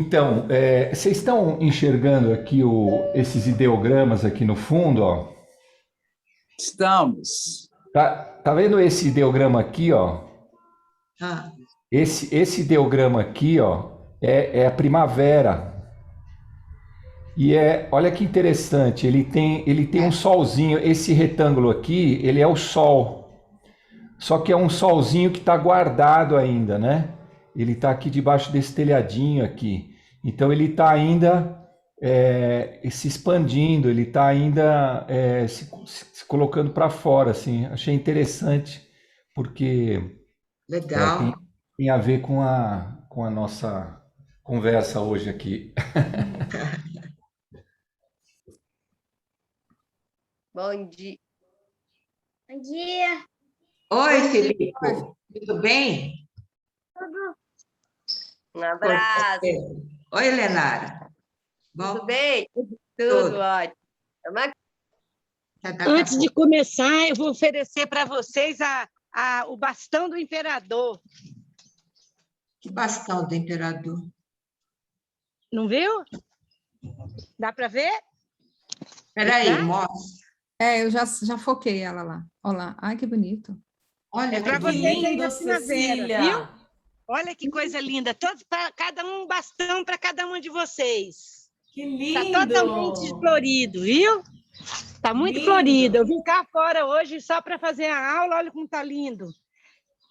Então, vocês estão enxergando aqui esses ideogramas aqui no fundo, ó? Estamos. Tá vendo esse ideograma aqui, ó? Ah, Esse ideograma aqui, ó, é a primavera. E olha que interessante, ele tem um solzinho, esse retângulo aqui, ele é o sol. Só que é um solzinho que está guardado ainda, né? Ele está aqui debaixo desse telhadinho aqui. Então ele está ainda se expandindo, ele está ainda se colocando para fora, assim. Achei interessante, porque tem, legal. tem a ver com a nossa conversa hoje aqui. Bom dia. Bom dia. Oi, Bom dia. Felipe. Tudo bem? Tudo Um abraço. Oi, Lenara. Tudo Bom, bem? tudo. Tudo ótimo. É uma- Já tá Antes de acabando. começar, eu vou oferecer para vocês o bastão do imperador. Que bastão do imperador. Não viu? Dá para ver? Espera aí, Tá? mostra. Eu já foquei ela lá. Olha lá. Ai, que bonito. Olha É para que vocês bonito. aí lindo, na primavera, Cecília. viu? Olha que coisa linda. Cada um bastão para cada um de vocês. Que Está totalmente lindo! florido, viu? Está muito Lindo. florido. Eu vim cá fora hoje só para fazer a aula. Olha como está lindo,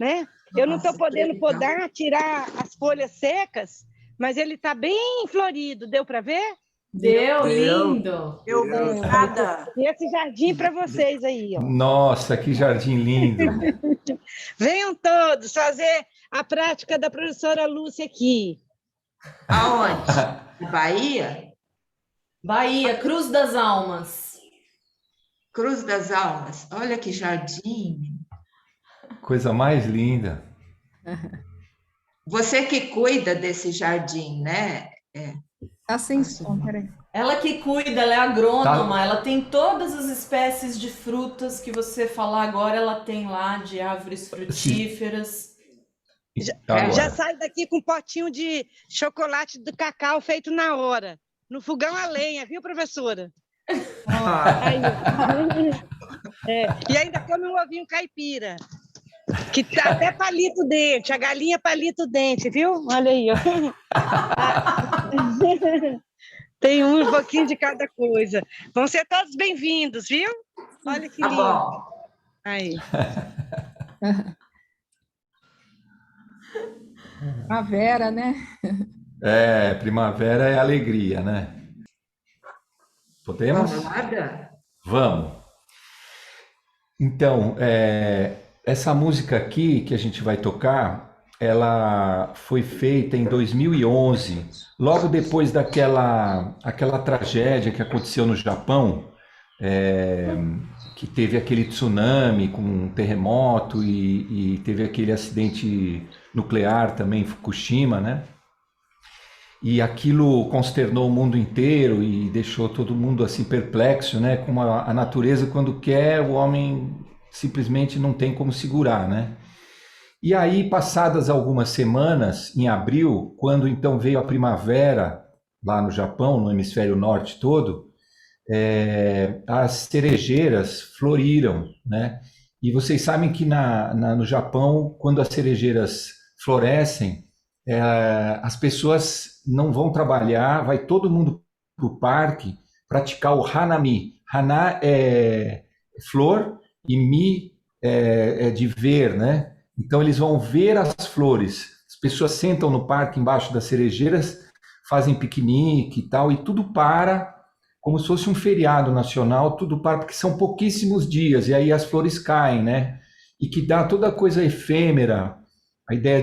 né? Eu não estou Nossa, que podendo legal. podar, tirar as folhas secas, mas ele está bem florido. Deu para ver? Deu, Deu. lindo! Eu vi nada. E esse jardim para vocês aí, ó. Nossa, que jardim lindo! Venham todos fazer a prática da professora Lúcia aqui. Aonde? Na Bahia? Bahia, Cruz das Almas. Cruz das Almas. Olha que jardim. Coisa mais linda. Você que cuida desse jardim, né? Tá sem som, peraí. Ela que cuida, ela é agrônoma, Tá. ela tem todas as espécies de frutas que você falar agora, ela tem lá, de árvores frutíferas. Agora. Já sai daqui com um potinho de chocolate do cacau feito na hora, no fogão a lenha, viu, professora? Aí, ó. E ainda come um ovinho caipira, que tá até palito dente, a galinha palito dente, viu? Olha aí, ó. Tem um pouquinho de cada coisa. Vão ser todos bem-vindos, viu? Olha que Tá lindo. bom. Aí. Primavera, né? Primavera é alegria, né? Podemos? Vamos lá, Dan? Vamos. Então, essa música aqui que a gente vai tocar, ela foi feita em 2011, logo depois aquela tragédia que aconteceu no Japão, que teve aquele tsunami com um terremoto e teve aquele acidente nuclear também em Fukushima, né? E aquilo consternou o mundo inteiro e deixou todo mundo assim perplexo, né? Como a natureza, quando quer, o homem simplesmente não tem como segurar, né? E aí, passadas algumas semanas, em abril, quando então veio a primavera lá no Japão, no hemisfério norte todo, as cerejeiras floriram, né? E vocês sabem que no Japão, quando as cerejeiras florescem, as pessoas não vão trabalhar, vai todo mundo para o parque praticar o hanami. Hana é flor e mi é de ver, né? Então eles vão ver as flores. As pessoas sentam no parque embaixo das cerejeiras, fazem piquenique e tal, e tudo para, como se fosse um feriado nacional, tudo para, porque são pouquíssimos dias, e aí as flores caem, né? E que dá toda a coisa efêmera, a ideia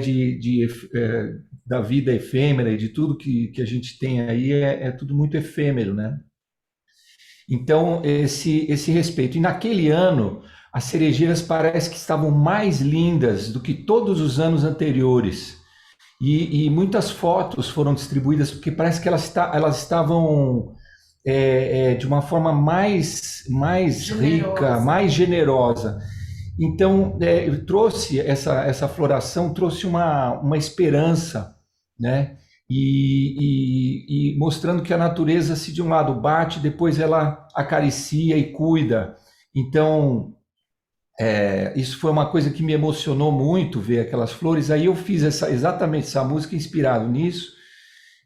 da vida efêmera e de tudo que a gente tem aí é tudo muito efêmero, né? Então, esse respeito. E naquele ano, as cerejeiras parece que estavam mais lindas do que todos os anos anteriores. E muitas fotos foram distribuídas, porque parece que elas estavam de uma forma mais rica, mais generosa. Então, trouxe essa floração, trouxe uma esperança, né? e mostrando que a natureza, se de um lado bate, depois ela acaricia e cuida. Então, isso foi uma coisa que me emocionou muito, ver aquelas flores. Aí eu fiz exatamente essa música inspirado nisso,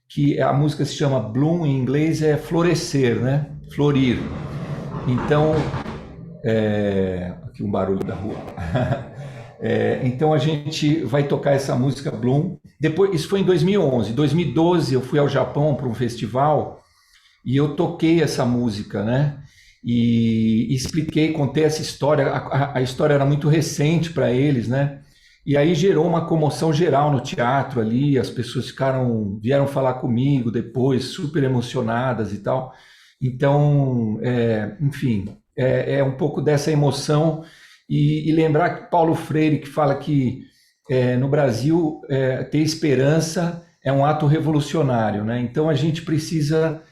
que a música se chama Bloom, em inglês é florescer, né? Florir. Então, aqui um barulho da rua. Então a gente vai tocar essa música Bloom. Depois, isso foi em 2011. Em 2012 eu fui ao Japão para um festival e eu toquei essa música, né? E expliquei, contei essa história. A história era muito recente para eles, né? E aí gerou uma comoção geral no teatro ali. As pessoas vieram falar comigo depois, super emocionadas e tal. Então, enfim, é um pouco dessa emoção. E lembrar que Paulo Freire, que fala que no Brasil ter esperança é um ato revolucionário, né? Então a gente precisa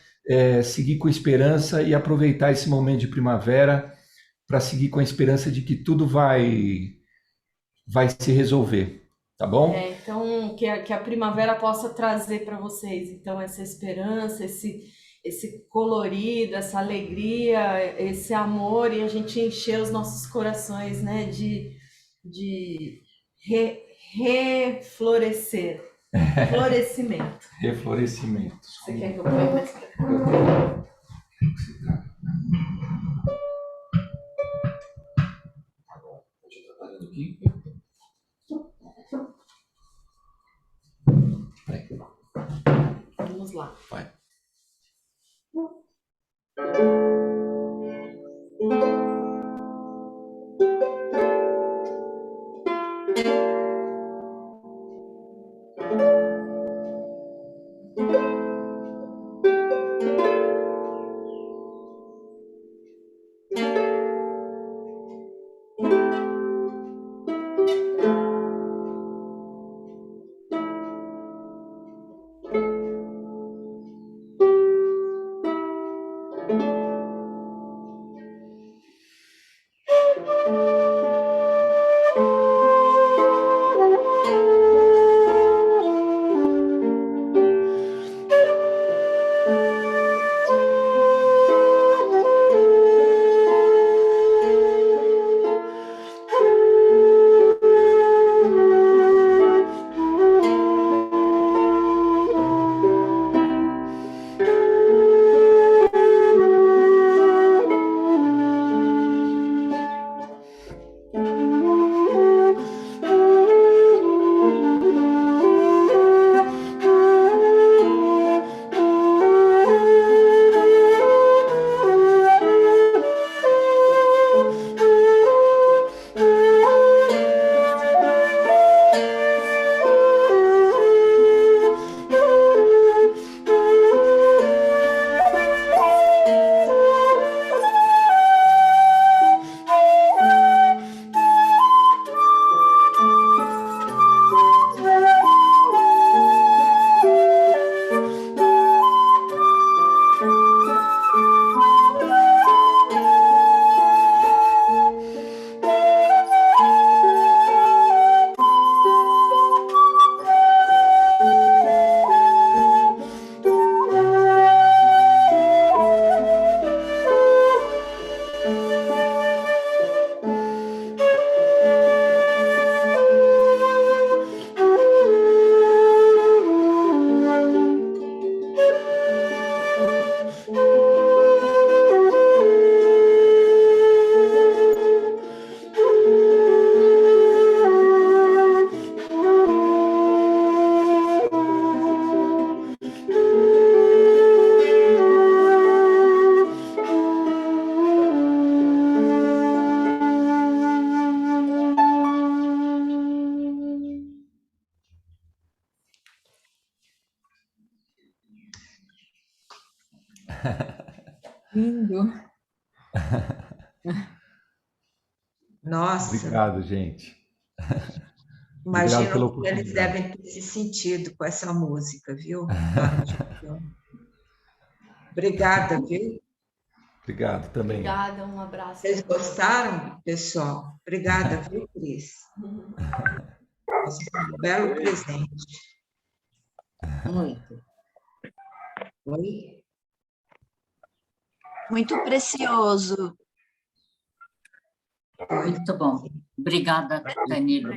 seguir com esperança e aproveitar esse momento de primavera para seguir com a esperança de que tudo vai se resolver, tá bom? Então, que a primavera possa trazer para vocês, então, essa esperança, esse colorido, essa alegria, esse amor, e a gente encher os nossos corações, né, de reflorescer, florescimento. Reflorescimento. Você quer que eu ponha mais pra cá? Aqui. Vamos lá. Vai. Lindo. Nossa, Obrigado, gente. imagino pela que eles oportunidade. devem ter se sentido com essa música, viu? Obrigada, viu? Obrigado também. Obrigada, um abraço. Vocês gostaram, pessoal? Obrigada, viu, Cris? Um belo presente. Muito. Oi? Muito precioso. Muito bom. Obrigada, Danilo.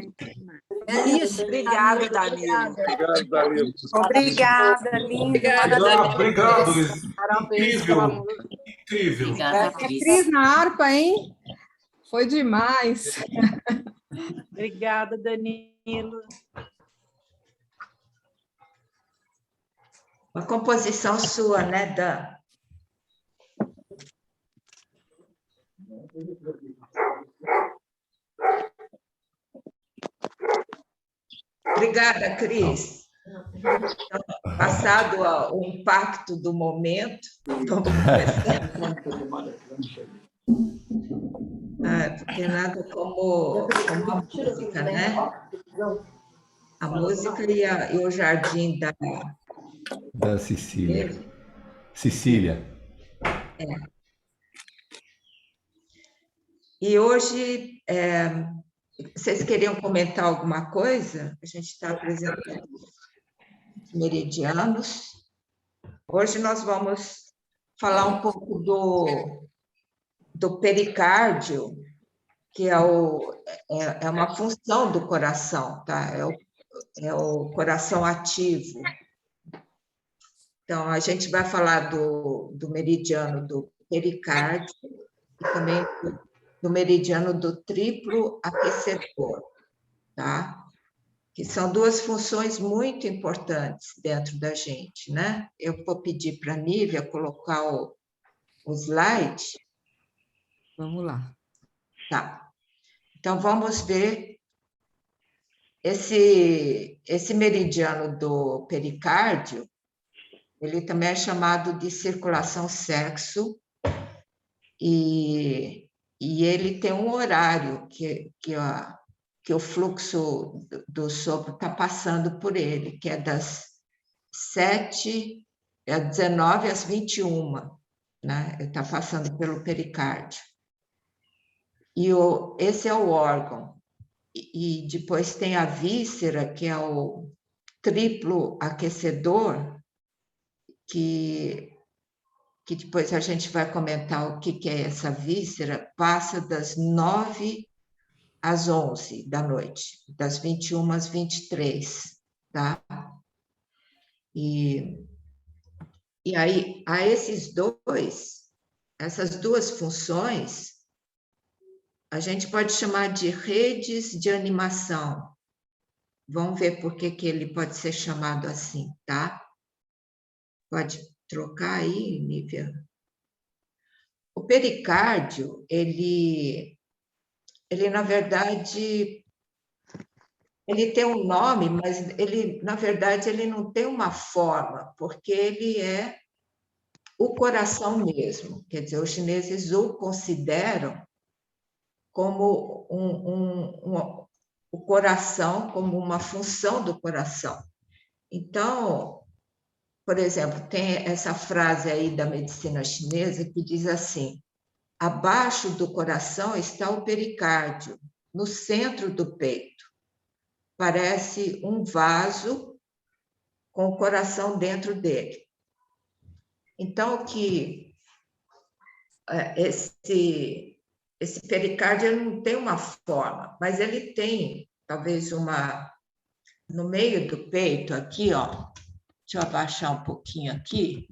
Isso, obrigada, Danilo. Obrigado, Danilo. Obrigada, lindo, Obrigado, obrigado. Parabéns pela Incrível, música. incrível. Obrigada, É Cris. Cris na harpa, hein? Foi demais. Obrigada, Danilo. Uma composição sua, né, Dan? Obrigada, Cris. Então, passado o impacto do momento, vamos começar. Porque nada como a música, né? A música e o jardim Da Cecília. Cecília. E hoje, vocês queriam comentar alguma coisa? A gente está apresentando os meridianos. Hoje nós vamos falar um pouco do pericárdio, que é uma função do coração, tá? É o coração ativo. Então, a gente vai falar do meridiano do pericárdio e também do meridiano do triplo aquecedor, tá? Que são duas funções muito importantes dentro da gente, né? Eu vou pedir para a Nívia colocar o slide. Vamos lá. Tá. Então, vamos ver esse meridiano do pericárdio, ele também é chamado de circulação sexo, e ele tem um horário que o fluxo do sopro está passando por ele, que é das 19 às 21, né? Ele está passando pelo pericárdio. E esse é o órgão. E depois tem a víscera, que é o triplo aquecedor, que depois a gente vai comentar o que é essa víscera, passa das 9 às 11 da noite, das 21 às 23, tá? E aí, essas duas funções, a gente pode chamar de redes de animação. Vamos ver por que ele pode ser chamado assim, tá? Pode trocar aí, Nívia? O pericárdio, ele na verdade, ele tem um nome, mas na verdade, ele não tem uma forma, porque ele é o coração mesmo. Quer dizer, os chineses o consideram como o coração, como uma função do coração. Então, por exemplo, tem essa frase aí da medicina chinesa que diz assim: abaixo do coração está o pericárdio, no centro do peito. Parece um vaso com o coração dentro dele. Então, que esse pericárdio não tem uma forma, mas ele tem, talvez, no meio do peito, aqui, ó. Deixa eu abaixar um pouquinho aqui.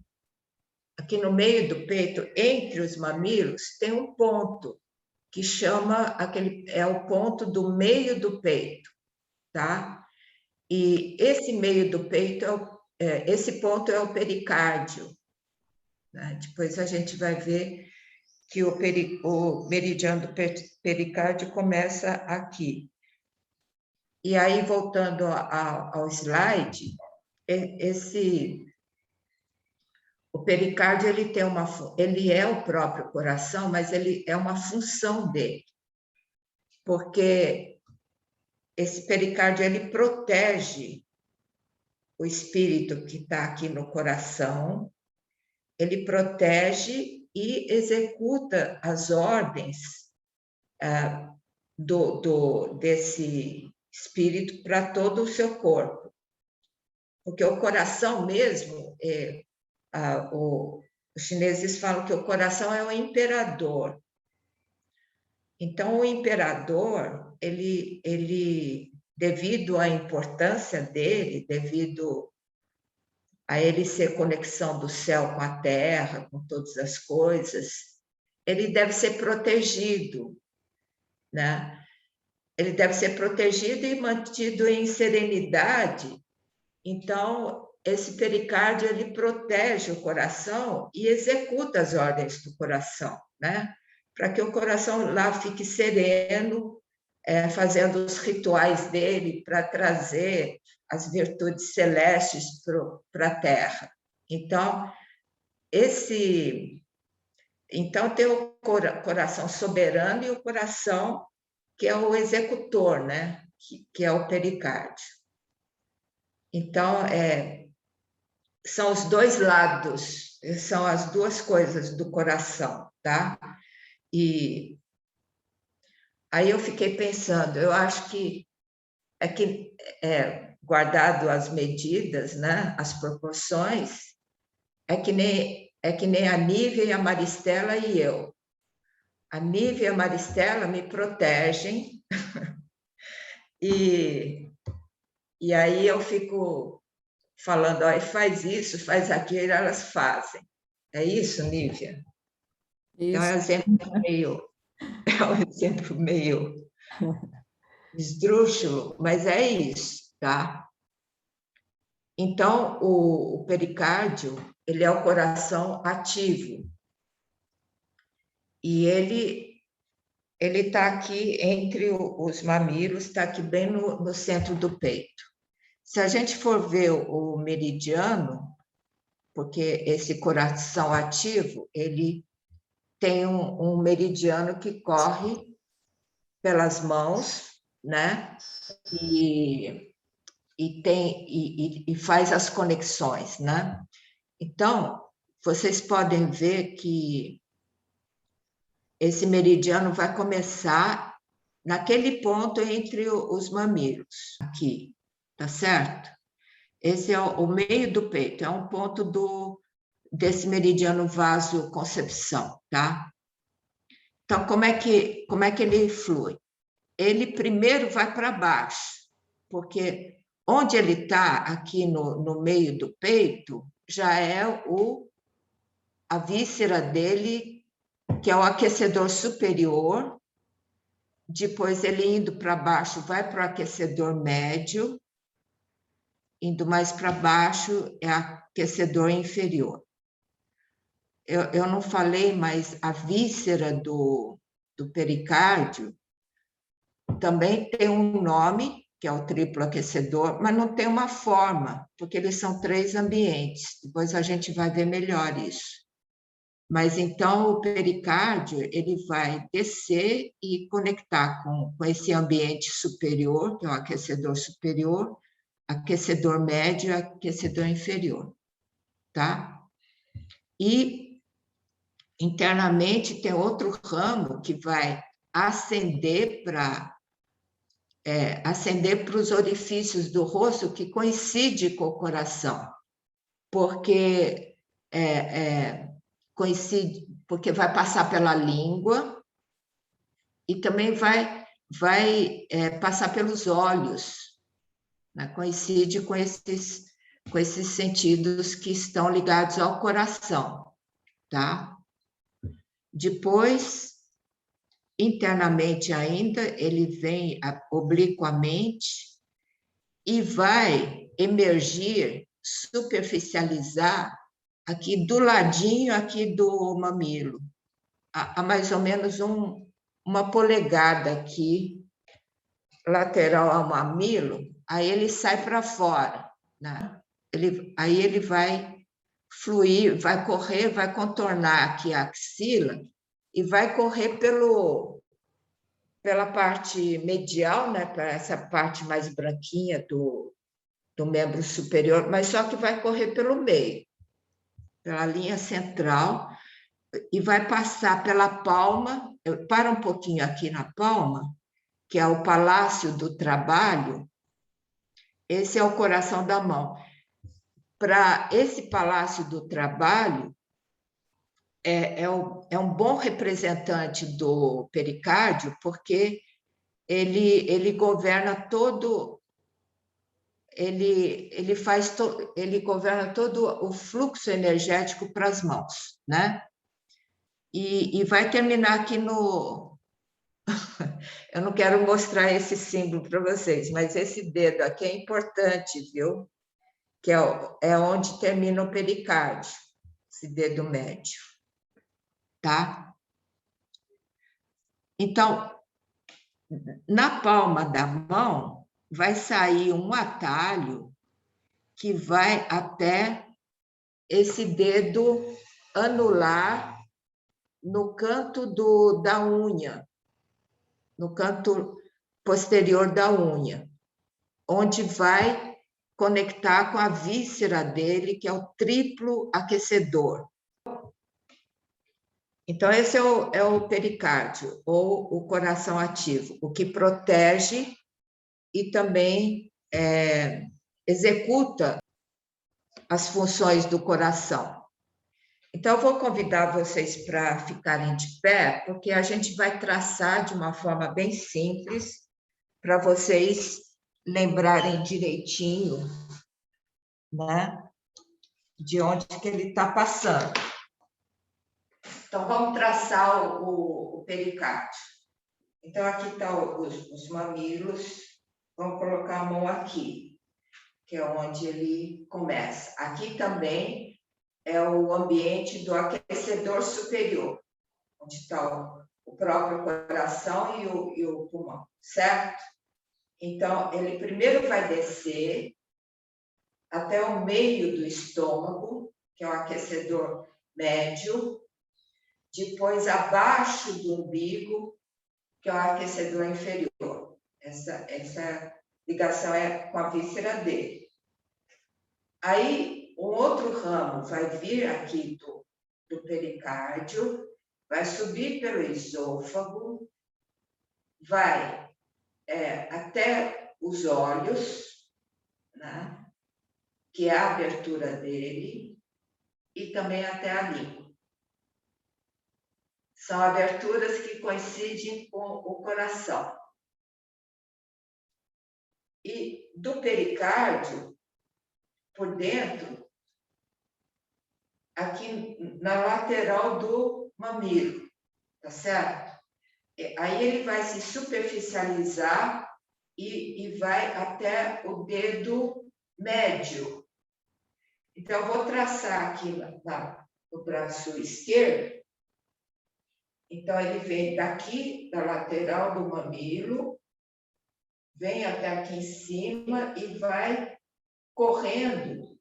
Aqui no meio do peito, entre os mamilos, tem um ponto que é o ponto do meio do peito, tá? E esse meio do peito, esse ponto é o pericárdio, né? Depois a gente vai ver que o meridiano do pericárdio começa aqui. E aí, voltando ao slide, o pericárdio ele é o próprio coração, mas ele é uma função dele, porque esse pericárdio ele protege o espírito que está aqui no coração, ele protege e executa as ordens desse espírito para todo o seu corpo. porque o coração mesmo, os chineses falam que o coração é o imperador. Então, o imperador, ele devido à importância dele, devido a ele ser conexão do céu com a terra, com todas as coisas, ele deve ser protegido, né? Ele deve ser protegido e mantido em serenidade. Então, esse pericárdio, ele protege o coração e executa as ordens do coração, né? Para que o coração lá fique sereno, fazendo os rituais dele para trazer as virtudes celestes para a Terra. Então, tem o coração soberano e o coração que é o executor, né? Que é o pericárdio. Então, são os dois lados, são as duas coisas do coração, tá? E aí eu fiquei pensando, eu acho que guardado as medidas, né, as proporções, é que nem a Nívia e a Maristela e eu. A Nívia e a Maristela me protegem e aí eu fico falando, ó, faz isso, faz aquilo, elas fazem. É isso, Nívia? Então, é um exemplo meio esdrúxulo, mas é isso, tá? Então, o pericárdio, ele é o coração ativo. E ele está aqui entre os mamilos, está aqui bem no centro do peito. Se a gente for ver o meridiano, porque esse coração ativo, ele tem um meridiano que corre pelas mãos, né? E faz as conexões, né? Então, vocês podem ver que esse meridiano vai começar naquele ponto entre os mamilos, aqui, tá certo? Esse é o meio do peito, é um ponto desse meridiano vasoconcepção, tá? Então, como é que ele flui? Ele primeiro vai para baixo, porque onde ele está, aqui no meio do peito, já é a víscera dele, que é o aquecedor superior. Depois, ele indo para baixo, vai para o aquecedor médio. Indo mais para baixo, é aquecedor inferior. Eu não falei, mas a víscera do pericárdio também tem um nome, que é o triplo aquecedor, mas não tem uma forma, porque eles são 3 ambientes. Depois a gente vai ver melhor isso. Mas, então, o pericárdio, ele vai descer e conectar com esse ambiente superior, que é o aquecedor superior, aquecedor médio e aquecedor inferior, tá? E, internamente, tem outro ramo que vai ascender para os orifícios do rosto, que coincide com o coração, porque coincide, porque vai passar pela língua e também vai passar pelos olhos, né? Coincide com esses sentidos que estão ligados ao coração, tá? Depois, internamente ainda, ele vem obliquamente e vai emergir, superficializar aqui do ladinho aqui do mamilo, a mais ou menos uma polegada aqui, lateral ao mamilo, aí ele sai para fora, né? Aí ele vai fluir, vai correr, vai contornar aqui a axila e vai correr pela parte medial, né? Para essa parte mais branquinha do membro superior, mas só que vai correr pelo meio, pela linha central, e vai passar pela palma. Para um pouquinho aqui na palma, que é o Palácio do Trabalho. Esse é o coração da mão. para esse Palácio do Trabalho, é um bom representante do pericárdio, porque ele governa todo, ele governa todo o fluxo energético para as mãos, né? E vai terminar aqui no... Eu não quero mostrar esse símbolo para vocês, mas esse dedo aqui é importante, viu? Que é onde termina o pericárdio, esse dedo médio, tá? Então, na palma da mão, vai sair um atalho que vai até esse dedo anular no canto da unha, no canto posterior da unha, onde vai conectar com a víscera dele, que é o triplo aquecedor. Então, esse é o pericárdio, ou o coração ativo, o que protege e também executa as funções do coração. Então, eu vou convidar vocês para ficarem de pé, porque a gente vai traçar de uma forma bem simples, para vocês lembrarem direitinho, né, de onde que ele está passando. Então, vamos traçar o pericárdio. Então, aqui estão os mamilos. Vamos colocar a mão aqui, que é onde ele começa. Aqui também é o ambiente do aquecedor superior, onde está o próprio coração e o pulmão, certo? Então, ele primeiro vai descer até o meio do estômago, que é o aquecedor médio, depois abaixo do umbigo, que é o aquecedor inferior. Essa ligação é com a víscera dele. Aí, um outro ramo vai vir aqui do pericárdio, vai subir pelo esôfago, vai até os olhos, né, que é a abertura dele, e também até a língua. São aberturas que coincidem com o coração. E do pericárdio, por dentro, aqui na lateral do mamilo, tá certo? Aí ele vai se superficializar e vai até o dedo médio. Então, eu vou traçar aqui no braço esquerdo. Então, ele vem daqui, da lateral do mamilo, vem até aqui em cima e vai correndo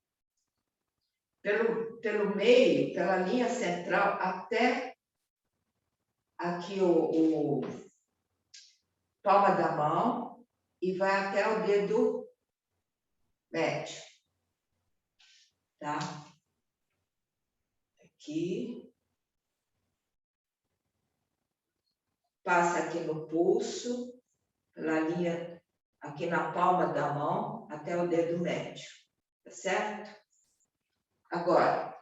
pelo meio, pela linha central, até aqui o palma da mão e vai até o dedo médio, tá? Aqui. Passa aqui no pulso, pela linha aqui na palma da mão, até o dedo médio, tá certo? Agora,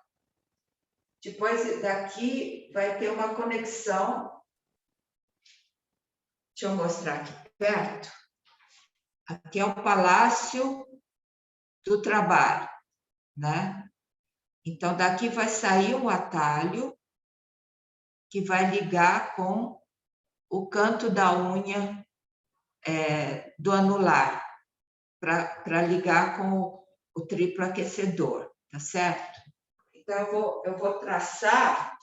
depois daqui vai ter uma conexão. Deixa eu mostrar aqui perto. Aqui é o Palácio do Trabalho, né? Então, daqui vai sair um atalho que vai ligar com o canto da unha do anular, para ligar com o triplo aquecedor, tá certo? Então, eu vou traçar,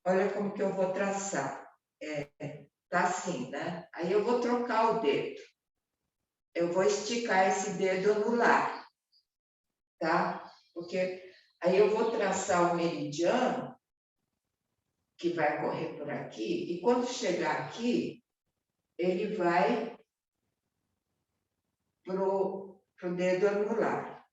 olha como que eu vou traçar. Tá assim, né? Aí eu vou trocar o dedo. Eu vou esticar esse dedo anular, tá? Porque aí eu vou traçar o meridiano, que vai correr por aqui, e quando chegar aqui, ele vai pro dedo anular.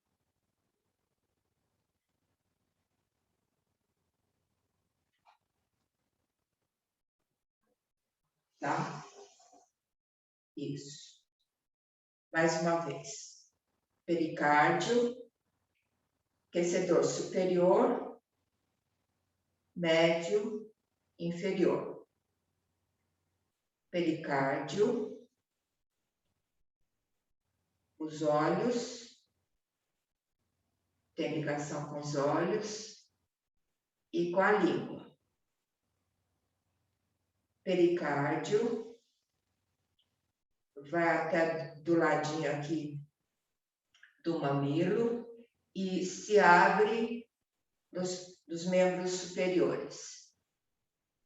Tá? Isso. Mais uma vez. Pericárdio, aquecedor superior, médio, inferior. Pericárdio, os olhos, tem ligação com os olhos e com a língua. Pericárdio, vai até do ladinho aqui do mamilo e se abre dos membros superiores.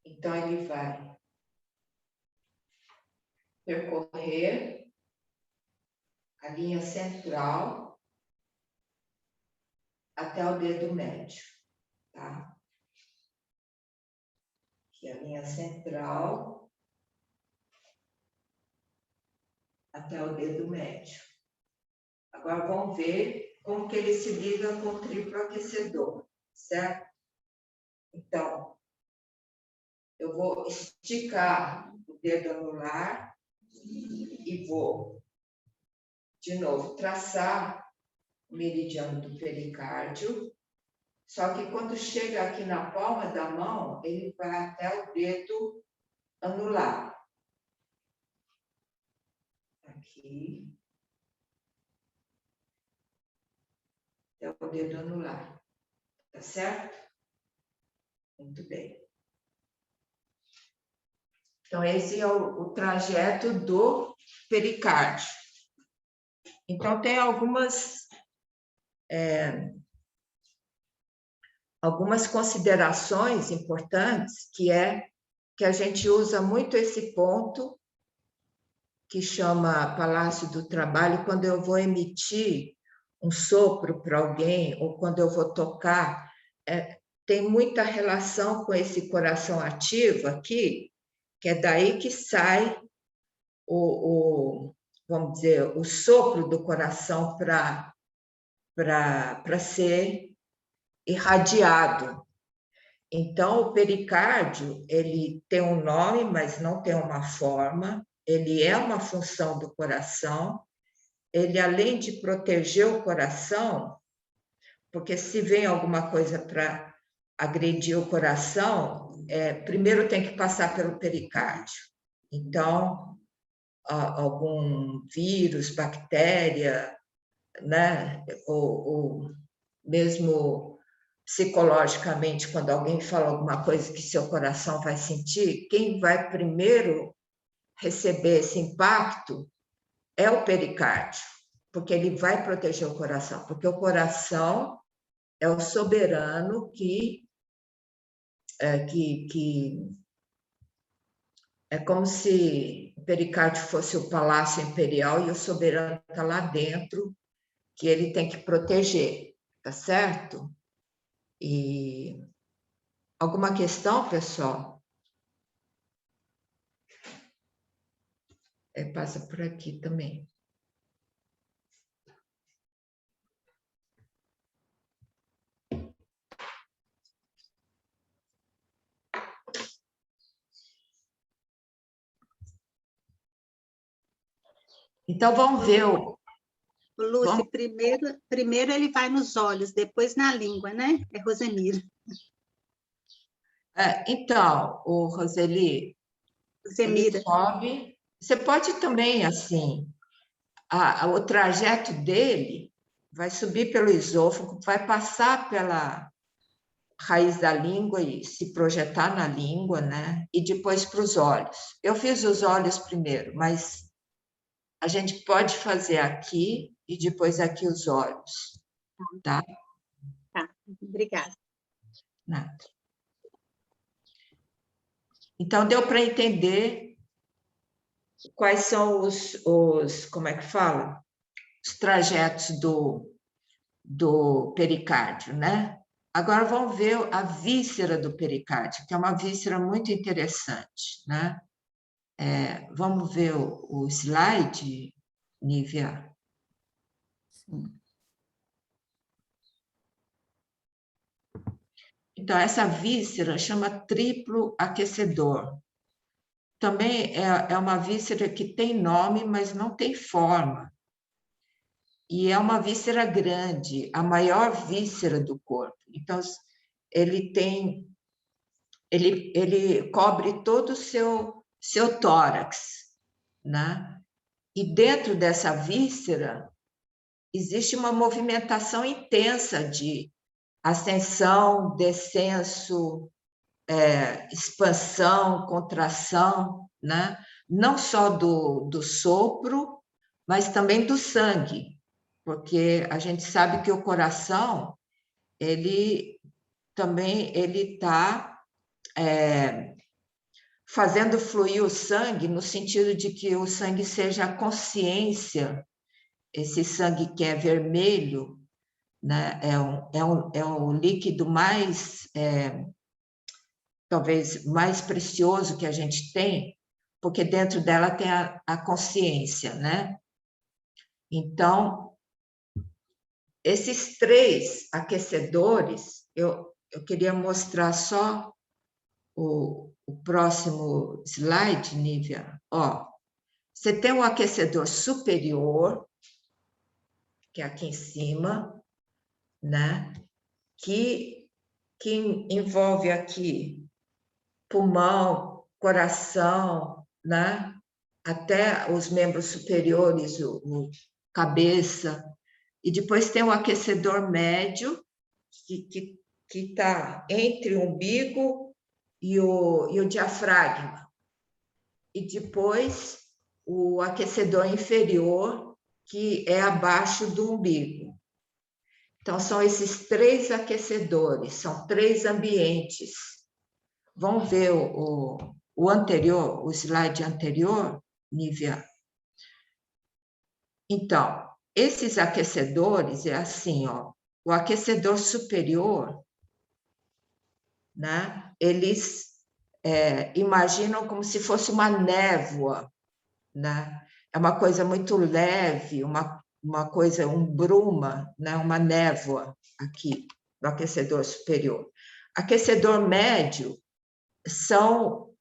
Então, ele vai percorrer a linha central até o dedo médio, tá? Aqui a linha central até o dedo médio. Agora vamos ver como que ele se liga com o triplo aquecedor, certo? Então, eu vou esticar o dedo anular e vou, de novo, traçar o meridiano do pericárdio. Só que quando chega aqui na palma da mão, ele vai até o dedo anular. Aqui. Até o dedo anular. Tá certo? Muito bem. Então, esse é o trajeto do pericárdio. Então, tem algumas considerações importantes, que é que a gente usa muito esse ponto, que chama Palácio do Trabalho, quando eu vou emitir um sopro para alguém, ou quando eu vou tocar, tem muita relação com esse coração ativo aqui, que é daí que sai vamos dizer, o sopro do coração para ser irradiado. Então, o pericárdio, ele tem um nome, mas não tem uma forma, ele é uma função do coração, ele, além de proteger o coração, porque se vem alguma coisa para agredir o coração, primeiro tem que passar pelo pericárdio. Então, algum vírus, bactéria, né? Ou mesmo psicologicamente, quando alguém fala alguma coisa que seu coração vai sentir, quem vai primeiro receber esse impacto é o pericárdio, porque ele vai proteger o coração, porque o coração é o soberano que é como se o pericárdio fosse o palácio imperial e o soberano está lá dentro, que ele tem que proteger, tá certo? E alguma questão, pessoal? Passa por aqui também. Então, vamos ver Lúcia, primeiro ele vai nos olhos, depois na língua, né? É Rosemira. Então, o Roseli, ele sobe. Você pode também, assim, o trajeto dele vai subir pelo esôfago, vai passar pela raiz da língua e se projetar na língua, né? E depois para os olhos. Eu fiz os olhos primeiro, mas a gente pode fazer aqui e depois aqui os olhos, tá? Tá, obrigada. Nada. Então, deu para entender quais são como é que fala? Os trajetos do pericárdio, né? Agora, vamos ver a víscera do pericárdio, que é uma víscera muito interessante, né? Vamos ver o slide, Nívia? Sim. Então, essa víscera chama triplo aquecedor. Também é uma víscera que tem nome, mas não tem forma. e é uma víscera grande, a maior víscera do corpo. Então, ele cobre todo o seu tórax, né? E dentro dessa víscera existe uma movimentação intensa de ascensão, descenso, expansão, contração, né? Não só do sopro, mas também do sangue, porque a gente sabe que o coração, ele está fazendo fluir o sangue no sentido de que o sangue seja a consciência, esse sangue que é vermelho, né? É o líquido mais, talvez, mais precioso que a gente tem, porque dentro dela tem a consciência, né? Então, esses 3 aquecedores, eu queria mostrar só o próximo slide, Nívia. Ó, você tem um aquecedor superior, que é aqui em cima, né? Que envolve aqui pulmão, coração, né? Até os membros superiores, cabeça. E depois tem o aquecedor médio, que está entre o umbigo e o diafragma. E depois o aquecedor inferior, que é abaixo do umbigo. Então, são esses 3 aquecedores, são 3 ambientes. Vamos ver o anterior, o slide anterior, Nívia? Então, esses aquecedores é assim, ó, o aquecedor superior, né? Eles imaginam como se fosse uma névoa, né? É uma coisa muito leve, uma coisa, bruma, né? Uma névoa aqui, no aquecedor superior. Aquecedor médio são...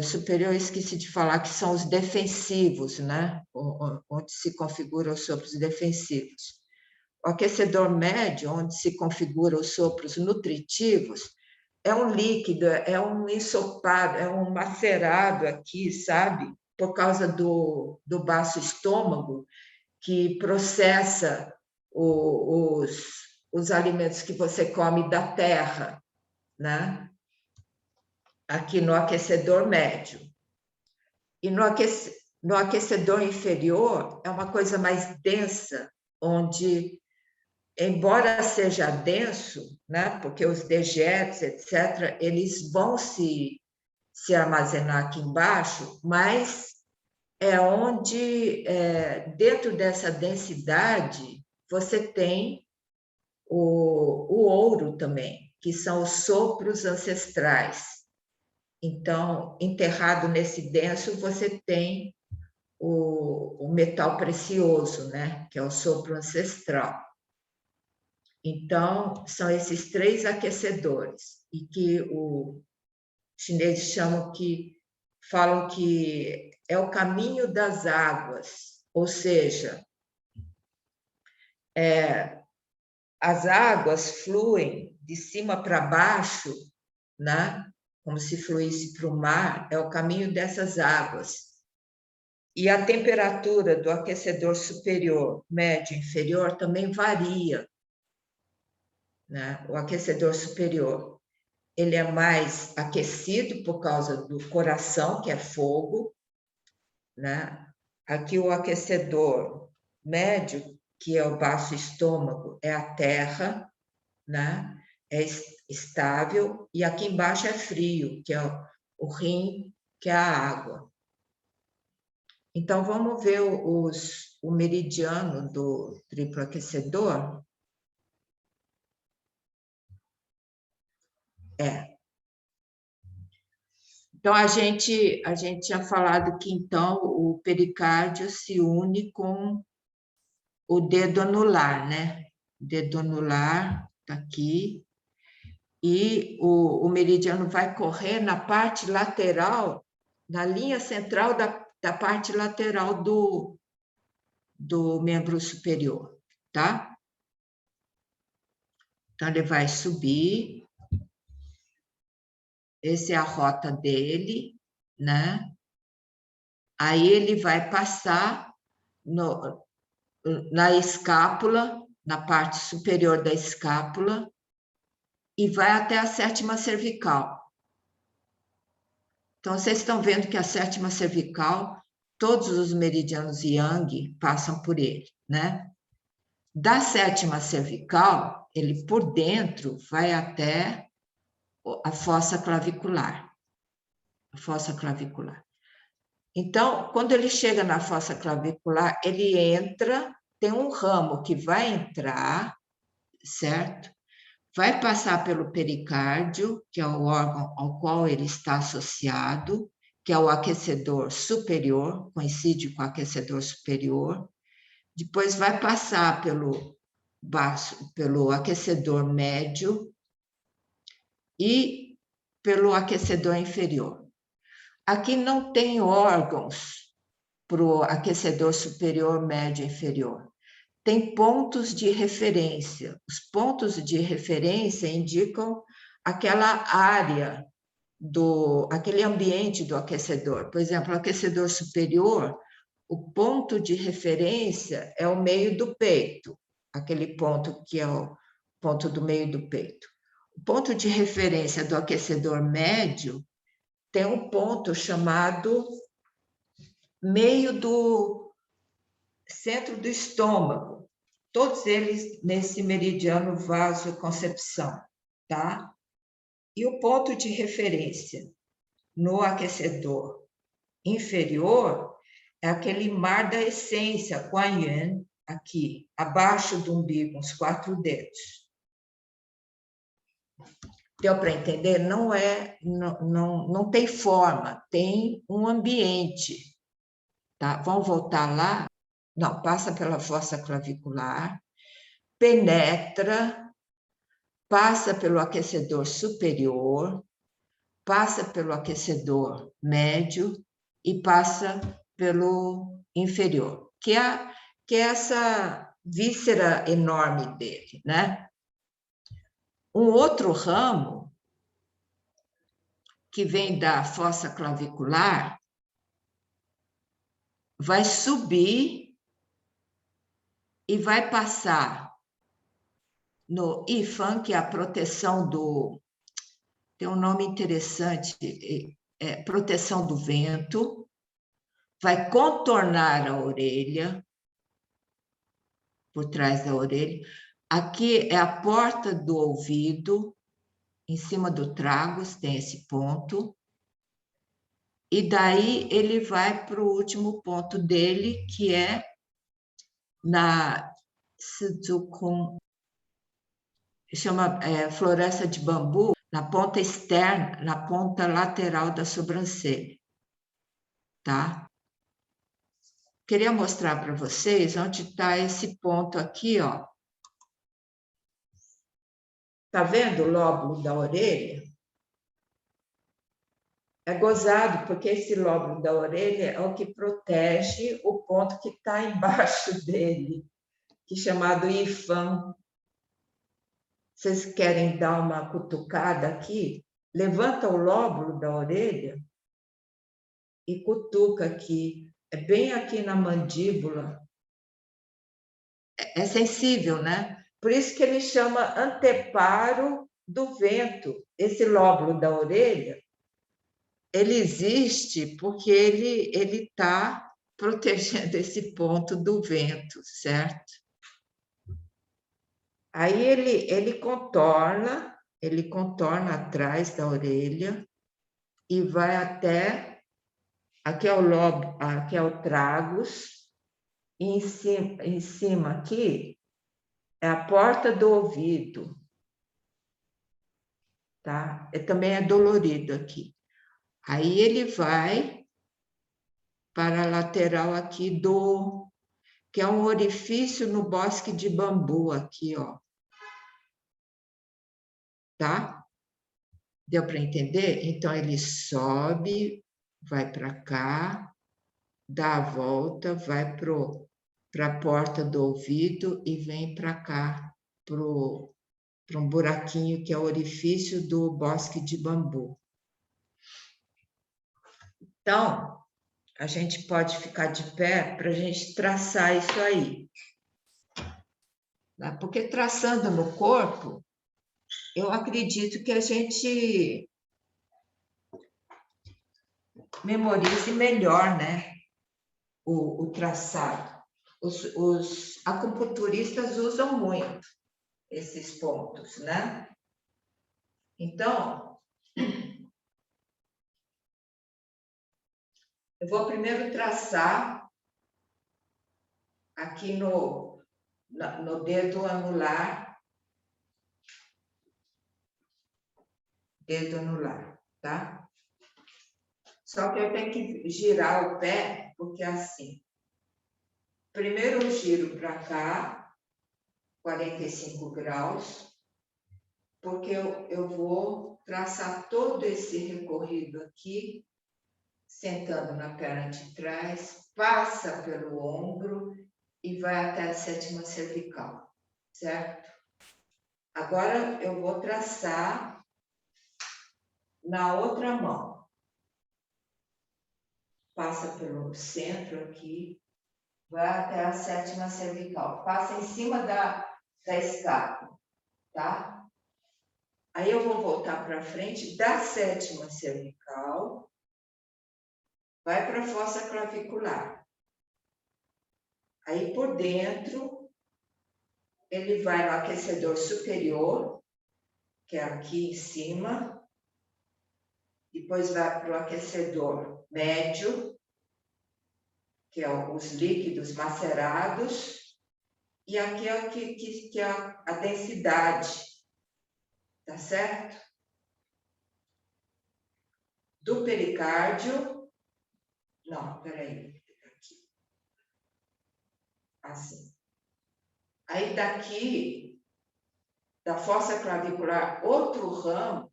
superior, esqueci de falar que são os defensivos, né? Onde se configuram os sopros defensivos. O aquecedor médio, onde se configuram os sopros nutritivos, é um líquido, é um ensopado, é um macerado aqui, sabe? Por causa do baço estômago, que processa os alimentos que você come da terra, né? Aqui no aquecedor médio. E no aquecedor inferior é uma coisa mais densa, onde, embora seja denso, né, porque os dejetos, etc., eles vão se armazenar aqui embaixo, mas é onde, dentro dessa densidade, você tem o ouro também, que são os sopros ancestrais. Então, enterrado nesse denso, você tem o metal precioso, né? Que é o sopro ancestral. Então, são esses 3 aquecedores, e que os chineses falam que é o caminho das águas, ou seja, as águas fluem de cima para baixo, né? Como se fluísse para o mar, é o caminho dessas águas. E a temperatura do aquecedor superior, médio e inferior também varia, né? O aquecedor superior, ele é mais aquecido por causa do coração, que é fogo, né? Aqui o aquecedor médio, que é o baço estômago, é a terra, né? É estável, e aqui embaixo é frio, que é o rim, que é a água. Então, vamos ver o meridiano do triplo aquecedor. Então, a gente tinha falado que, então, o pericárdio se une com o dedo anular, né? O dedo anular está aqui, e o meridiano vai correr na parte lateral, na linha central da parte lateral do do membro superior, tá? Então, ele vai subir. Essa é a rota dele, né? Aí ele vai passar na escápula, na parte superior da escápula, e vai até a sétima cervical. Então, vocês estão vendo que a sétima cervical, todos os meridianos Yang passam por ele, né? Da sétima cervical, ele por dentro vai até a fossa clavicular. A fossa clavicular. Então, quando ele chega na fossa clavicular, ele entra, tem um ramo que vai entrar, certo? Vai passar pelo pericárdio, que é o órgão ao qual ele está associado, que é o aquecedor superior, coincide com o aquecedor superior. Depois vai passar pelo aquecedor médio e pelo aquecedor inferior. Aqui não tem órgãos para o aquecedor superior, médio e inferior. Tem pontos de referência. Os pontos de referência indicam aquela área, aquele ambiente do aquecedor. Por exemplo, o aquecedor superior, o ponto de referência é o meio do peito, aquele ponto que é o ponto do meio do peito. O ponto de referência do aquecedor médio tem um ponto chamado meio do centro do estômago, todos eles nesse meridiano vasoconcepção, tá? E o ponto de referência no aquecedor inferior é aquele mar da essência, Kuan Yin, aqui, abaixo do umbigo, uns 4 dedos. Deu para entender? Não tem forma, tem um ambiente. Tá? Vamos voltar lá? Não, passa pela fossa clavicular, penetra, passa pelo aquecedor superior, passa pelo aquecedor médio e passa pelo inferior, que é essa víscera enorme dele, né? Um outro ramo que vem da fossa clavicular vai subir e vai passar no Yifan, que é a proteção do... Tem um nome interessante, proteção do vento, vai contornar a orelha, por trás da orelha. Aqui é a porta do ouvido, em cima do tragus, tem esse ponto. E daí ele vai para o último ponto dele, que é na Sizukun, chama floresta de bambu, na ponta externa, na ponta lateral da sobrancelha, tá? Queria mostrar para vocês onde está esse ponto aqui, ó. Tá vendo o lóbulo da orelha? É gozado, porque esse lóbulo da orelha é o que protege o ponto que está embaixo dele, que é chamado Yifan. Vocês querem dar uma cutucada aqui? Levanta o lóbulo da orelha e cutuca aqui. É bem aqui na mandíbula. É sensível, né? Por isso que ele chama anteparo do vento. Esse lóbulo da orelha, ele existe porque ele está protegendo esse ponto do vento, certo? Aí ele contorna atrás da orelha e vai até... Aqui é o lobo, aqui é o tragus, e em cima aqui é a porta do ouvido, tá? Também é dolorido aqui. Aí ele vai para a lateral aqui que é um orifício no bosque de bambu aqui, ó. Tá? Deu para entender? Então ele sobe, vai para cá, dá a volta, vai pro para a porta do ouvido e vem para cá, para um buraquinho que é o orifício do bosque de bambu. Então, a gente pode ficar de pé para a gente traçar isso aí. Né? Porque traçando no corpo, eu acredito que a gente memorize melhor, né? O traçado. Os acupunturistas usam muito esses pontos, né? Então, eu vou primeiro traçar aqui no dedo anular, tá? Só que eu tenho que girar o pé, porque é assim. Primeiro eu giro para cá, 45 graus, porque eu vou traçar todo esse recorrido aqui, sentando na perna de trás, passa pelo ombro e vai até a 7ª cervical, certo? Agora eu vou traçar na outra mão. Passa pelo centro aqui, vai até a 7ª cervical. Passa em cima da escápula, tá? Aí eu vou voltar para frente da 7ª cervical, vai para a fossa clavicular. Aí por dentro, ele vai no aquecedor superior, que é aqui em cima, depois vai para o aquecedor médio, que é os líquidos macerados, e aqui é que é a densidade, tá certo? Do pericárdio, não, peraí, aqui, assim. Aí daqui, da fossa clavicular, outro ramo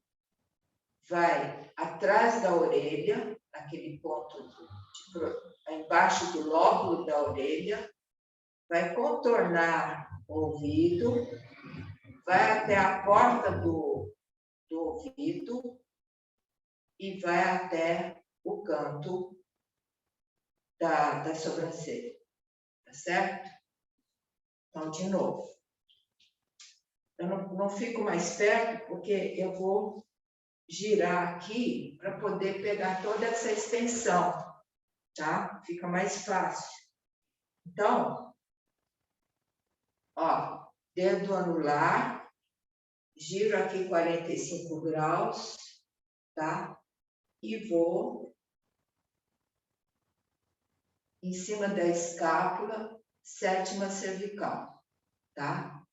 vai atrás da orelha, naquele ponto embaixo do lóbulo da orelha, vai contornar o ouvido, vai até a porta do ouvido e vai até o canto da sobrancelha, tá certo? Então, de novo. Eu não fico mais perto, porque eu vou girar aqui para poder pegar toda essa extensão, tá? Fica mais fácil. Então, ó, dedo anular, giro aqui 45 graus, tá? E vou em cima da escápula, 7ª cervical, tá?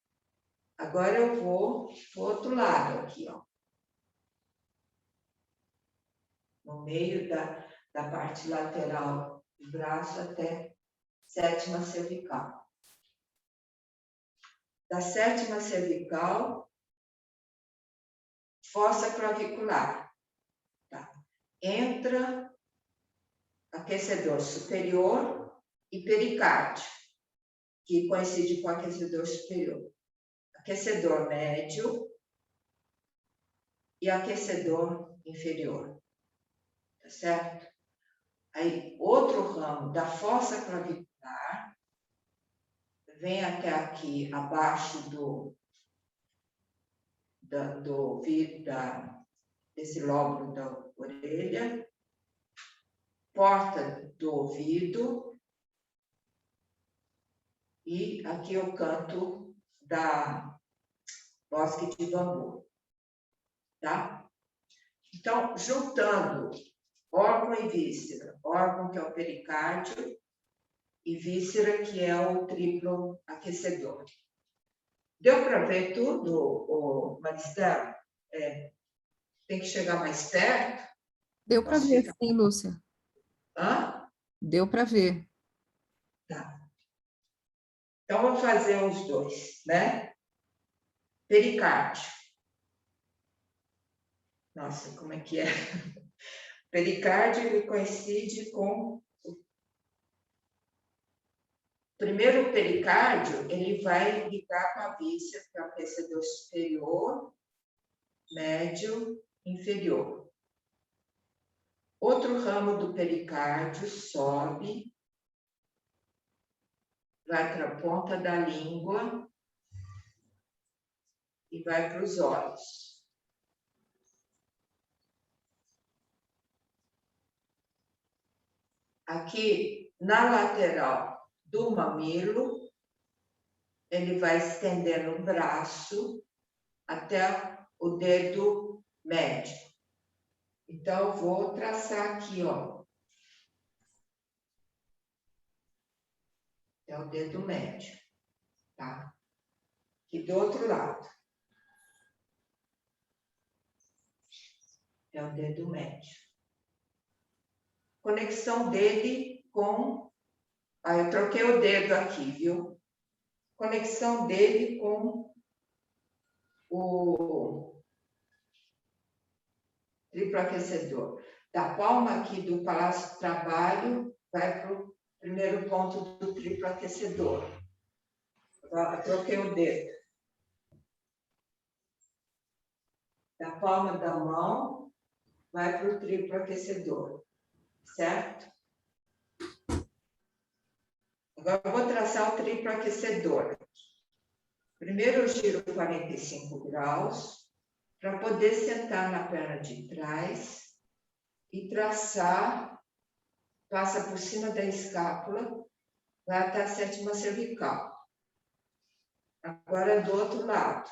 Agora eu vou pro outro lado aqui, ó. No meio da parte lateral do braço até 7ª cervical. Da 7ª cervical, fossa clavicular. Tá? Entra aquecedor superior e pericárdio, que coincide com o aquecedor superior. Aquecedor médio e aquecedor inferior. Tá certo? Aí, outro ramo da fossa clavicular vem até aqui, abaixo desse lóbulo da orelha, porta do ouvido e aqui o canto da bosque de bambu, tá? Então, juntando órgão e víscera, órgão que é o pericárdio e víscera que é o triplo aquecedor. Deu para ver tudo, Maristela? Tem que chegar mais perto? Deu para ver, sim, Lúcia. Hã? Deu para ver. Tá. Então, vou fazer os dois, né? Pericárdio. Nossa, como é que é? Pericárdio, ele coincide com Primeiro, o pericárdio, ele vai ligar com a víscera, que é o aquecedor superior, médio, inferior. Outro ramo do pericárdio sobe, vai para a ponta da língua e vai para os olhos. Aqui, na lateral do mamilo, ele vai estendendo o braço até o dedo médio. Então, eu vou traçar aqui, ó. É o dedo médio, tá? E do outro lado. É o dedo médio. Conexão dele com... Ah, eu troquei o dedo aqui, viu? Conexão dele com o triplo aquecedor. Da palma aqui do Palácio do Trabalho, vai para o primeiro ponto do triplo aquecedor. Agora, eu troquei o dedo. Da palma da mão, vai para o triplo aquecedor. Certo? Agora, eu vou traçar o triplo aquecedor. Primeiro, eu giro 45 graus, para poder sentar na perna de trás e traçar, passa por cima da escápula, vai até a sétima cervical. Agora, do outro lado.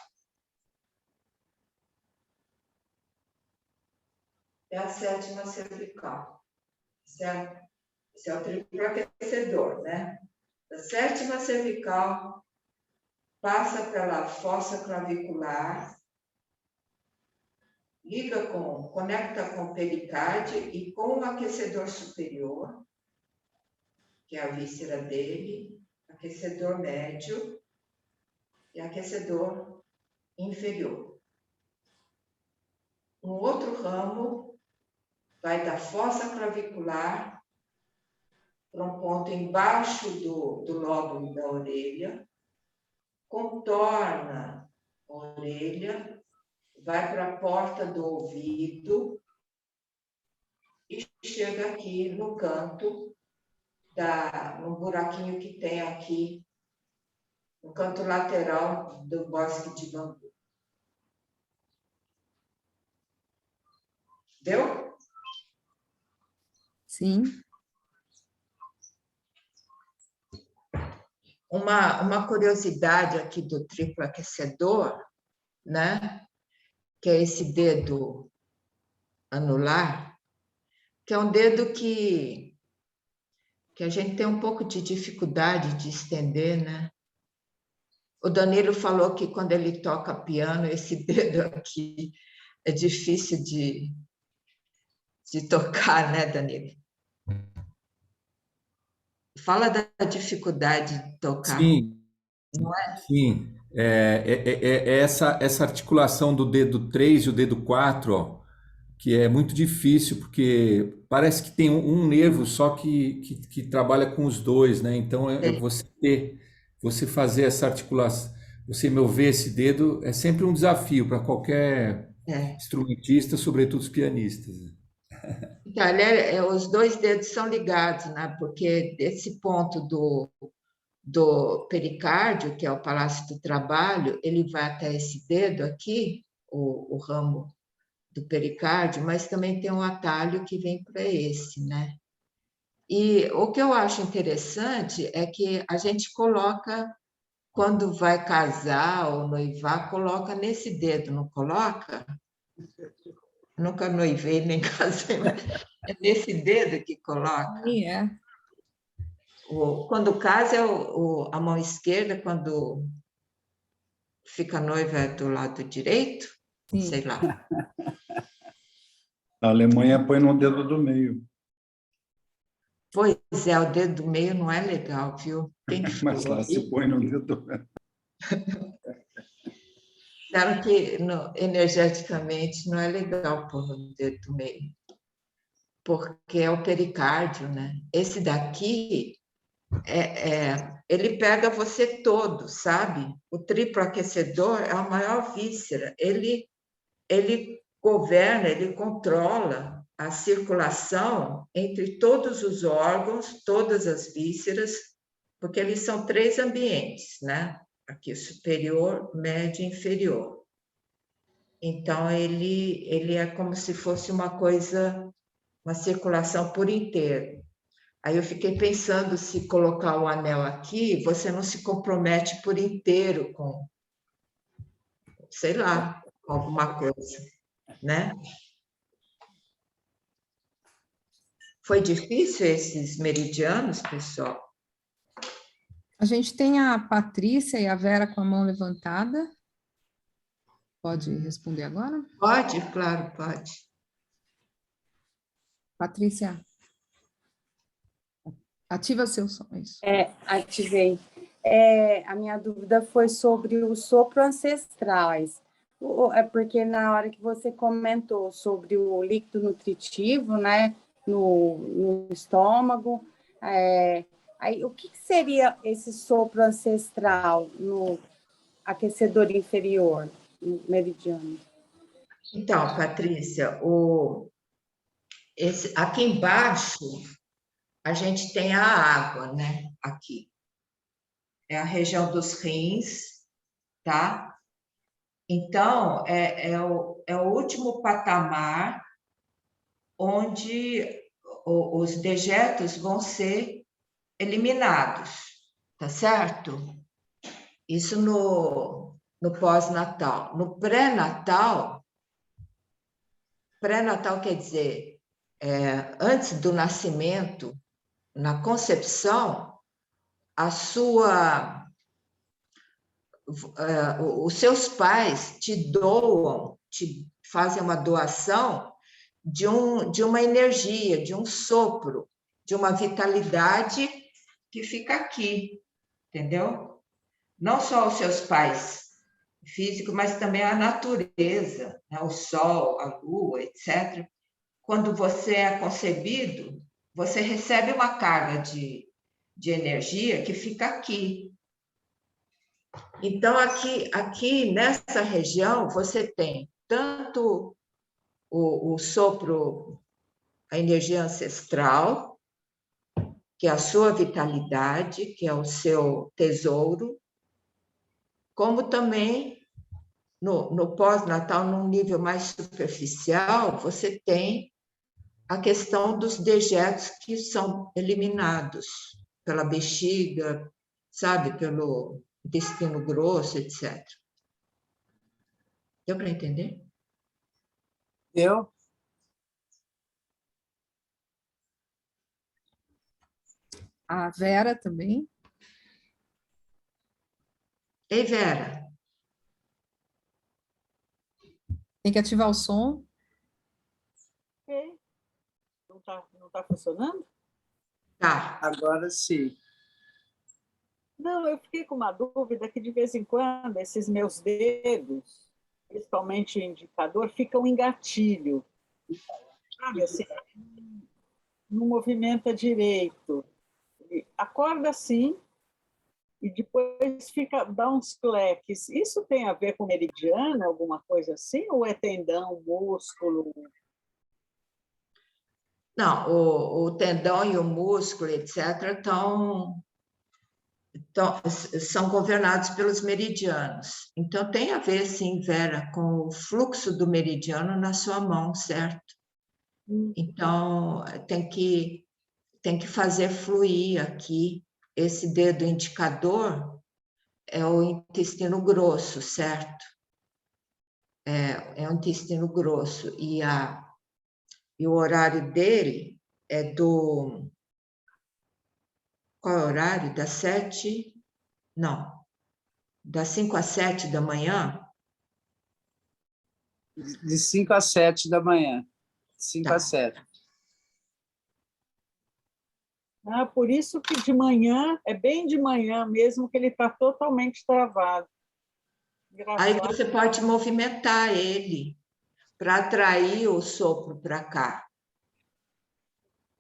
É a sétima cervical, certo? Esse é o triplo aquecedor, né? Da sétima cervical, passa pela fossa clavicular, conecta com o pericárdio e com o aquecedor superior, que é a víscera dele, aquecedor médio e aquecedor inferior. Um outro ramo vai da fossa clavicular para um ponto embaixo do lóbulo da orelha, contorna a orelha, vai para a porta do ouvido e chega aqui no canto, no buraquinho que tem aqui, no canto lateral do bosque de bambu. Deu? Sim. Uma curiosidade aqui do triplo aquecedor, né? Que é esse dedo anular, que é um dedo que a gente tem um pouco de dificuldade de estender, né? O Danilo falou que quando ele toca piano, esse dedo aqui é difícil de tocar, né, Danilo? Fala da dificuldade de tocar. Sim, Não é? sim. Essa articulação do dedo 3 e o dedo 4, ó, que é muito difícil, porque parece que tem um nervo só que trabalha com os dois, né? Então, você fazer essa articulação, você mover esse dedo, é sempre um desafio para qualquer instrumentista, sobretudo os pianistas. Então, os dois dedos são ligados, né? Porque esse ponto do pericárdio, que é o Palácio do Trabalho, ele vai até esse dedo aqui, o ramo do pericárdio, mas também tem um atalho que vem para esse, né? E o que eu acho interessante é que a gente coloca, quando vai casar ou noivar, coloca nesse dedo, não coloca? Nunca noivei nem casei, mas é nesse dedo que coloca. É. Quando casa é a mão esquerda, quando fica noiva é do lado direito, Sim. sei lá. A Alemanha põe no dedo do meio. Pois é, o dedo do meio não é legal, viu? Mas lá se põe no dedo do meio. Claro que energeticamente não é legal pôr no dedo do meio, porque é o pericárdio, né? Esse daqui ele pega você todo, sabe? O triplo aquecedor é a maior víscera. Ele governa, ele controla a circulação entre todos os órgãos, todas as vísceras, porque eles são 3 ambientes, né? Aqui, superior, médio e inferior. Então, ele é como se fosse uma coisa, uma circulação por inteiro. Aí eu fiquei pensando, se colocar o anel aqui, você não se compromete por inteiro com, sei lá, com alguma coisa, né? Foi difícil esses meridianos, pessoal? A gente tem a Patrícia e a Vera com a mão levantada. Pode responder agora? Pode, claro, pode. Patrícia, ativa seu som. Isso. Ativei. A minha dúvida foi sobre os sopro ancestrais. É porque na hora que você comentou sobre o líquido nutritivo, né, no estômago, aí, o que seria esse sopro ancestral no aquecedor inferior, no meridiano? Então, Patrícia, aqui embaixo a gente tem a água, né? Aqui. É a região dos rins, tá? Então, é o último patamar onde os dejetos vão ser eliminados, tá certo? Isso no pós-natal. No pré-natal quer dizer, antes do nascimento, na concepção, os seus pais te doam, te fazem uma doação de uma energia, de um sopro, de uma vitalidade que fica aqui, entendeu? Não só os seus pais físicos, mas também a natureza, né? O sol, a lua, etc. Quando você é concebido, você recebe uma carga de energia que fica aqui. Então, aqui nessa região, você tem tanto o sopro, a energia ancestral, que é a sua vitalidade, que é o seu tesouro, como também no pós-natal, num nível mais superficial, você tem a questão dos dejetos que são eliminados pela bexiga, sabe, pelo intestino grosso, etc. Deu para entender? Deu. A Vera também. Ei, Vera. Tem que ativar o som. Ok. Não tá funcionando? Tá. Agora sim. Não, eu fiquei com uma dúvida que, de vez em quando, esses meus dedos, principalmente o indicador, ficam em gatilho. Sabe, assim, não movimenta direito. Acorda assim e depois dá uns cleques. Isso tem a ver com meridiana, alguma coisa assim? Ou é tendão, músculo? Não, o tendão e o músculo, etc., são governados pelos meridianos. Então, tem a ver, sim, Vera, com o fluxo do meridiano na sua mão, certo? Então, tem que fazer fluir aqui. Esse dedo indicador é o intestino grosso, certo? É o intestino grosso. E o horário dele é do... Qual é o horário? Das 7? Não. Das 5 às 7 da manhã? De 5 às 7 da manhã. 5 às 7. Por isso que de manhã, é bem de manhã mesmo, que ele está totalmente travado. Engraçado. Aí você pode movimentar ele para atrair o sopro para cá.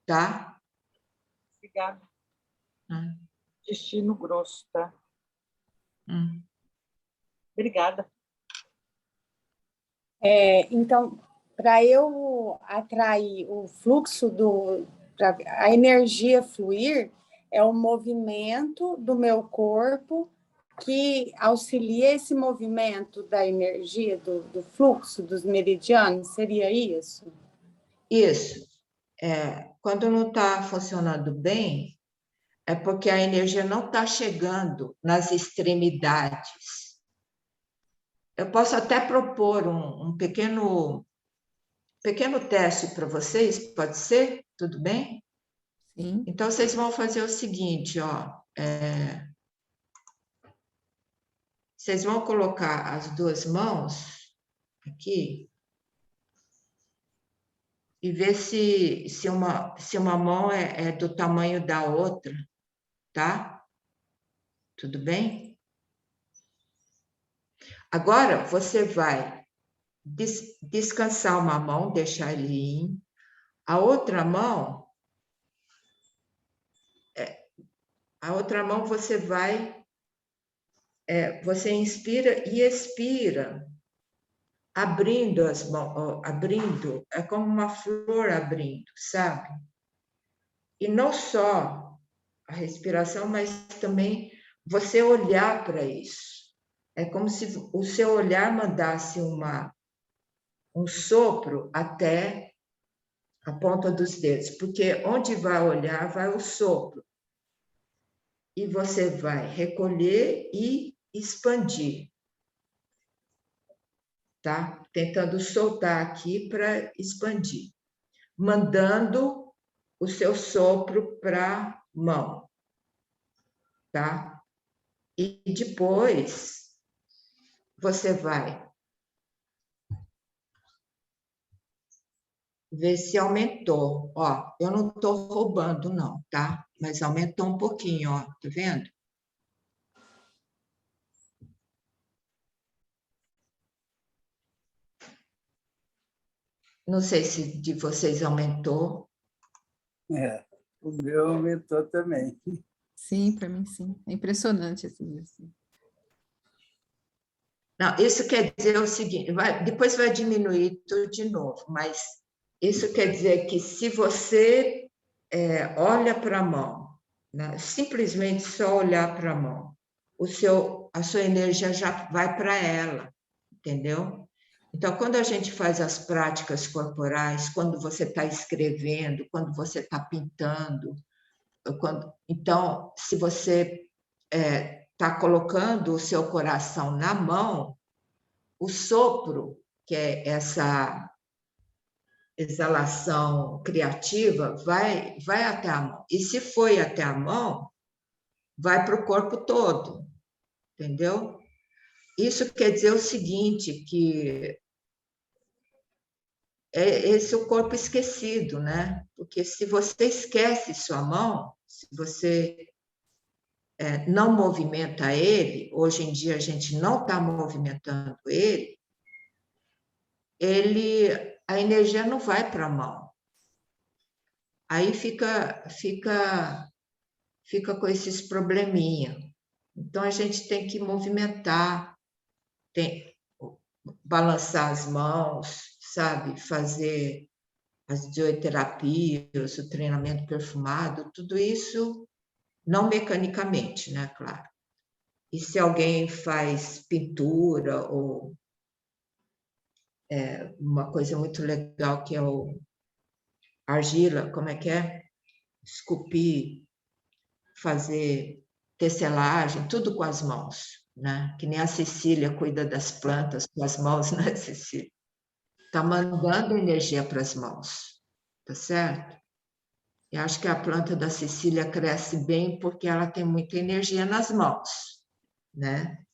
Tá? Obrigada. Intestino grosso, tá? Obrigada. Então, para eu atrair o fluxo para a energia fluir, é o movimento do meu corpo que auxilia esse movimento da energia, do fluxo dos meridianos, seria isso? Isso. Quando não está funcionando bem, é porque a energia não está chegando nas extremidades. Eu posso até propor um pequeno teste para vocês, pode ser? Tudo bem? Sim. Então, vocês vão fazer o seguinte, ó. Vocês vão colocar as duas mãos aqui e ver se uma mão é do tamanho da outra, tá? Tudo bem? Agora, você vai descansar uma mão, deixar ele ir. A outra mão você vai... você inspira e expira, abrindo as mãos, abrindo, é como uma flor abrindo, sabe? E não só a respiração, mas também você olhar para isso. É como se o seu olhar mandasse um sopro até a ponta dos dedos, porque onde vai olhar, vai o sopro. E você vai recolher e expandir. Tá? Tentando soltar aqui para expandir. Mandando o seu sopro para a mão. Tá? E depois você vai ver se aumentou. Ó, eu não estou roubando, não, tá? Mas aumentou um pouquinho, ó. Tá vendo? Não sei se de vocês aumentou. O meu aumentou também. Sim, para mim sim. É impressionante assim. Não, isso quer dizer o seguinte, depois vai diminuir tudo de novo, mas isso quer dizer que se você olha para a mão, né, simplesmente só olhar para a mão, a sua energia já vai para ela, entendeu? Então, quando a gente faz as práticas corporais, quando você está escrevendo, quando você está pintando, então, se você está colocando o seu coração na mão, o sopro, que é essa exalação criativa, vai até a mão. E se foi até a mão, vai para o corpo todo, entendeu? Isso quer dizer o seguinte, que é esse o corpo esquecido, né? Porque se você esquece sua mão, se você não movimenta ele, hoje em dia a gente não está movimentando a energia não vai para a mão. Aí fica com esses probleminha. Então, a gente tem que movimentar, balançar as mãos, sabe? Fazer as dioeterapias, o treinamento perfumado, tudo isso não mecanicamente, né? Claro. E se alguém faz pintura ou uma coisa muito legal que é o argila, como é que é? Esculpir, fazer tecelagem, tudo com as mãos, né? Que nem a Cecília cuida das plantas com as mãos, né, Cecília? Está mandando energia para as mãos, tá certo? E acho que a planta da Cecília cresce bem porque ela tem muita energia nas mãos, né?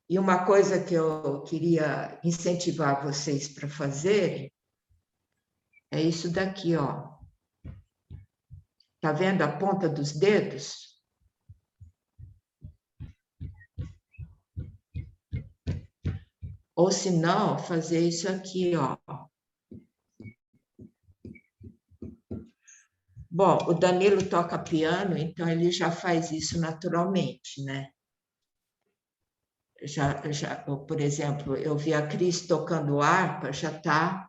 E uma coisa que eu queria incentivar vocês para fazerem é isso daqui, ó. Tá vendo a ponta dos dedos? Ou se não, fazer isso aqui, ó. Bom, o Danilo toca piano, então ele já faz isso naturalmente, né? Por exemplo, eu vi a Cris tocando harpa, já tá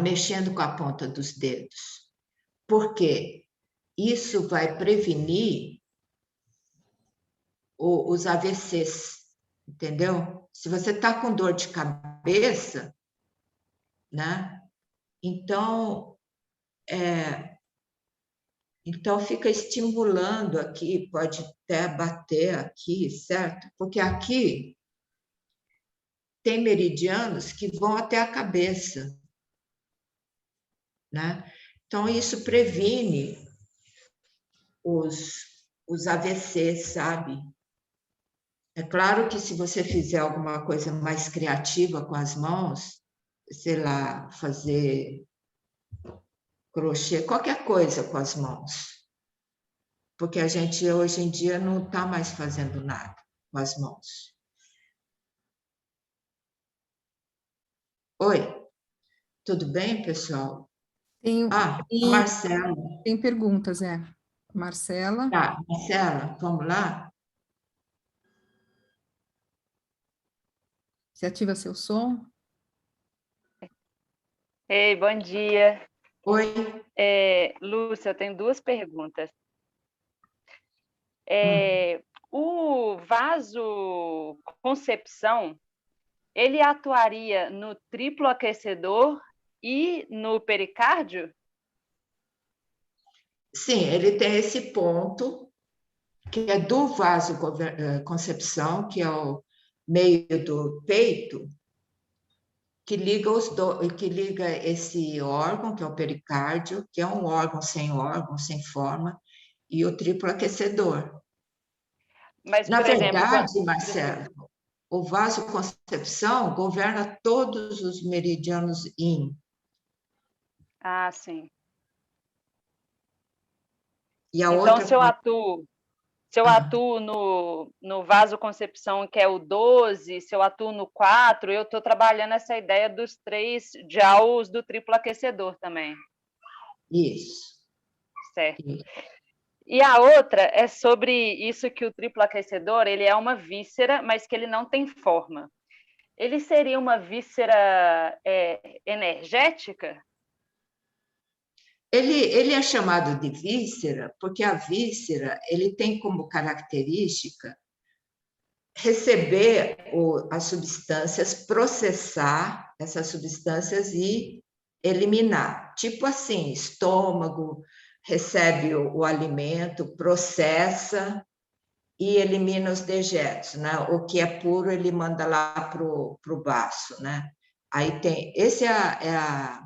mexendo com a ponta dos dedos. Por quê? Isso vai prevenir os AVCs, entendeu? Se você está com dor de cabeça, né? Então fica estimulando aqui, pode até bater aqui, certo? Porque aqui tem meridianos que vão até a cabeça, né? Então, isso previne os AVCs, sabe? É claro que se você fizer alguma coisa mais criativa com as mãos, sei lá, fazer crochê, qualquer coisa com as mãos, porque a gente hoje em dia não está mais fazendo nada com as mãos. Oi, tudo bem, pessoal? Marcela. Tem perguntas, Marcela. Tá, Marcela, vamos lá? Você ativa seu som. Ei, bom dia. Oi. Lúcia, eu tenho duas perguntas. O vaso concepção, ele atuaria no triplo aquecedor e no pericárdio? Sim, ele tem esse ponto, que é do vaso concepção, que é o meio do peito, que liga esse órgão, que é o pericárdio, que é um órgão, sem forma, e o triplo aquecedor. Mas, na verdade, exemplo, Marcelo, o vasoconcepção governa todos os meridianos yin. Ah, sim. E a então, outra... se eu atuo no vasoconcepção, que é o 12, se eu atuo no 4, eu estou trabalhando essa ideia dos 3 joules do triplo aquecedor também. Isso. Certo. Isso. E a outra é sobre isso que o triplo aquecedor, ele é uma víscera, mas que ele não tem forma. Ele seria uma víscera energética? Ele é chamado de víscera porque a víscera ele tem como característica receber as substâncias, processar essas substâncias e eliminar. Tipo assim, estômago recebe o alimento, processa e elimina os dejetos, né? O que é puro ele manda lá para o baço, né? Aí tem, esse é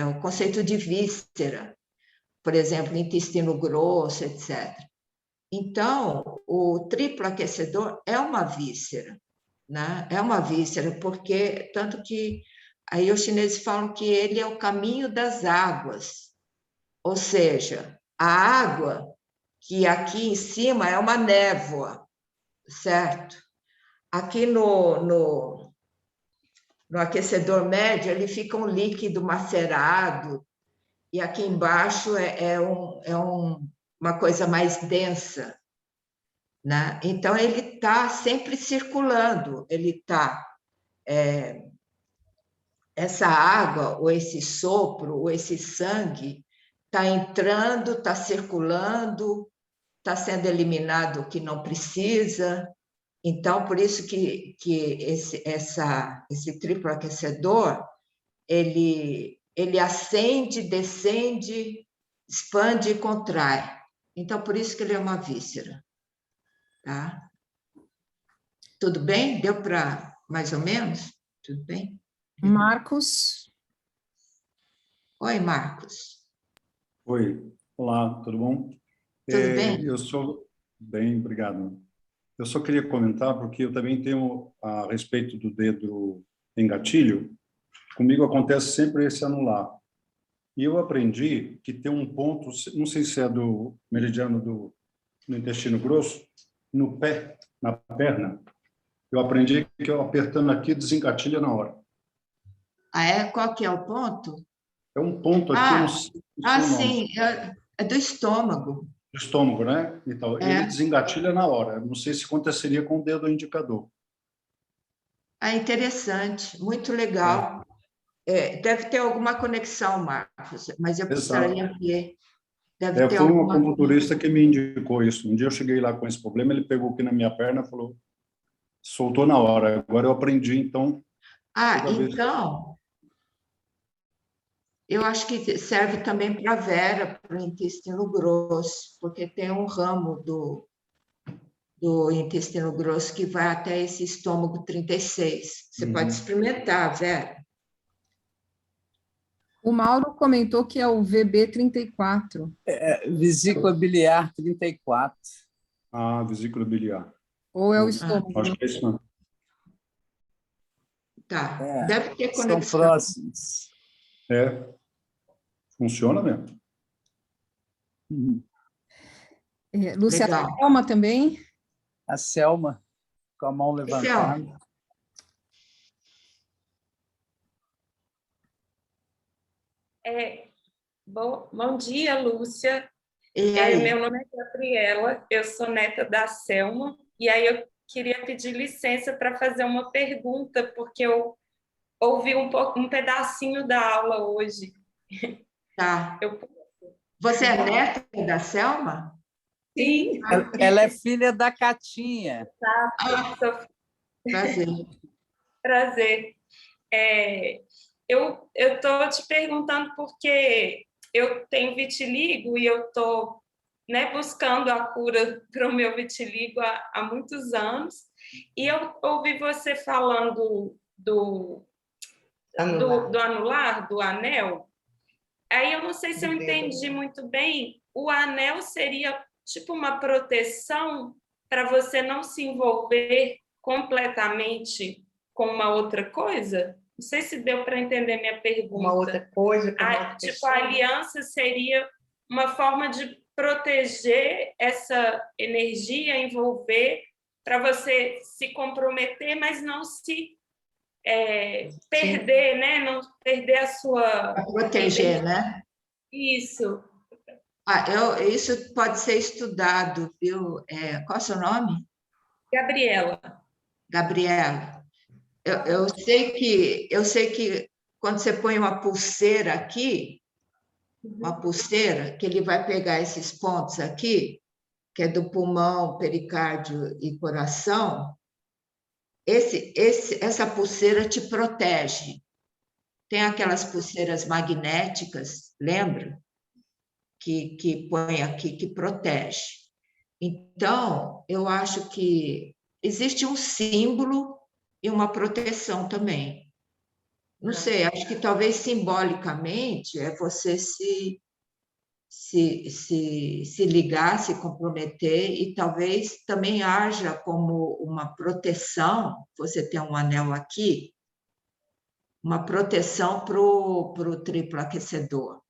o conceito de víscera, por exemplo, intestino grosso, etc. Então, o triplo aquecedor é uma víscera, né? É uma víscera, porque, tanto que aí os chineses falam que ele é o caminho das águas, ou seja, a água que aqui em cima é uma névoa, certo? Aqui no aquecedor médio, ele fica um líquido macerado, e aqui embaixo uma coisa mais densa, né? Então, ele está sempre circulando, essa água, ou esse sopro, ou esse sangue, está entrando, está circulando, está sendo eliminado o que não precisa. Então, por isso que esse triplo aquecedor, ele acende, descende, expande e contrai. Então, por isso que ele é uma víscera. Tá? Tudo bem? Deu para mais ou menos? Tudo bem? Marcos. Oi, Marcos. Oi, olá, tudo bom? Tudo bem? Eu sou bem, obrigado. Eu só queria comentar, porque eu também tenho, a respeito do dedo em gatilho, comigo acontece sempre esse anular. E eu aprendi que tem um ponto, não sei se é do meridiano do intestino grosso, no pé, na perna. Eu aprendi que eu apertando aqui desengatilha na hora. Ah, é? Qual que é o ponto? É um ponto aqui, eu não sei o nome. sim, é do estômago. Do estômago, né? Então, ele desengatilha na hora. Não sei se aconteceria com o dedo indicador. Ah, interessante, muito legal. Deve ter alguma conexão, Marcos, mas eu precisaria ver. Deve ter Foi um alguma acupunturista que me indicou isso. Um dia eu cheguei lá com esse problema, ele pegou aqui na minha perna e falou, soltou na hora. Agora eu aprendi, então... então, eu acho que serve também para a Vera, para o intestino grosso, porque tem um ramo do intestino grosso que vai até esse estômago 36. Você pode experimentar, Vera. O Mauro comentou que é o VB34. Vesícula biliar 34. Ah, vesícula biliar. Ou é o estômago? Acho que é isso mesmo. Tá, deve ter conexão. São próximos. Funciona mesmo. Lúcia, a Selma também? A Selma, com a mão levantada. Bom dia, Lúcia. Meu nome é Gabriela, eu sou neta da Selma, e aí eu queria pedir licença para fazer uma pergunta, porque eu ouvi um pedacinho da aula hoje. Tá. Você é neta da Selma? Sim. Ela é filha da Catinha. Prazer. Prazer. Eu estou te perguntando porque eu tenho vitiligo e eu estou buscando a cura para o meu vitiligo há muitos anos. E eu ouvi você falando do anular, do anel. Aí eu não sei se eu entendi muito bem. O anel seria tipo uma proteção para você não se envolver completamente com uma outra coisa? Não sei se deu para entender minha pergunta. Uma outra coisa, com uma outra tipo, pessoa. a aliança seria uma forma de proteger essa energia, envolver, para você se comprometer, mas não se perder, né? Não perder a sua... Para proteger, né? Isso. Isso pode ser estudado, viu? Qual é o seu nome? Gabriela. Gabriela. Eu sei que quando você põe uma pulseira aqui, uma pulseira, que ele vai pegar esses pontos aqui, que é do pulmão, pericárdio e coração, essa pulseira te protege. Tem aquelas pulseiras magnéticas, lembra? Que põe aqui, que protege. Então, eu acho que existe um símbolo e uma proteção também. Não sei, acho que talvez simbolicamente é você se ligar, se comprometer, e talvez também haja como uma proteção, você tem um anel aqui, uma proteção para o triplo aquecedor.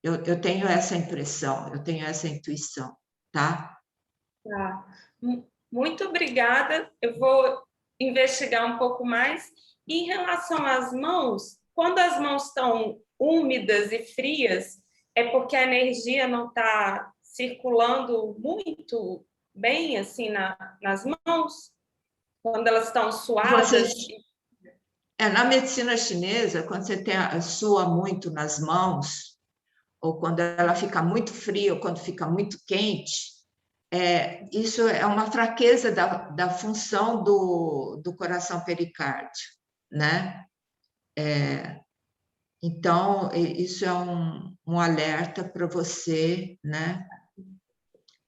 Eu tenho essa impressão, eu tenho essa intuição, tá? Tá. Muito obrigada. Eu vou investigar um pouco mais. E em relação às mãos, quando as mãos estão úmidas e frias, é porque a energia não está circulando muito bem assim nas mãos? Quando elas estão suadas? Na medicina chinesa, quando você sua muito nas mãos, ou quando ela fica muito fria, ou quando fica muito quente, isso é uma fraqueza da função do coração pericárdio, né? Então, isso é um alerta para você, né?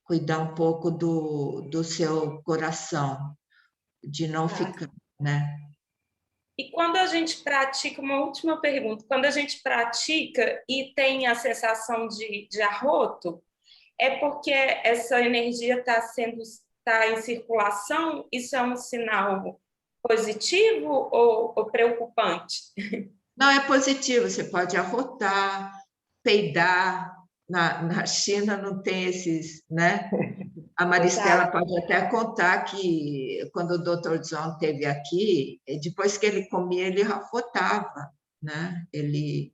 Cuidar um pouco do seu coração, de não ficar, né? E quando a gente pratica, uma última pergunta, quando a gente pratica e tem a sensação de arroto, é porque essa energia está em circulação? Isso é um sinal positivo ou preocupante? Não, é positivo, você pode arrotar, peidar. Na China não tem esses, né? A Maristela pode até contar que quando o Dr. John esteve aqui, depois que ele comia, ele arrotava, né? Ele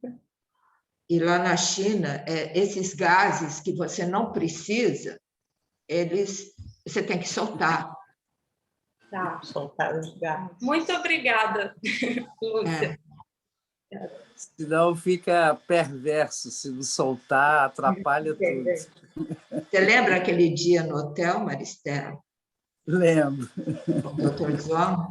E lá na China, esses gases que você não precisa, você tem que soltar. Tá, soltar os gatos. Muito obrigada, Lúcia. Senão fica perverso, se não soltar, atrapalha tudo. Você lembra aquele dia no hotel, Maristela? Lembro. Com o doutor João?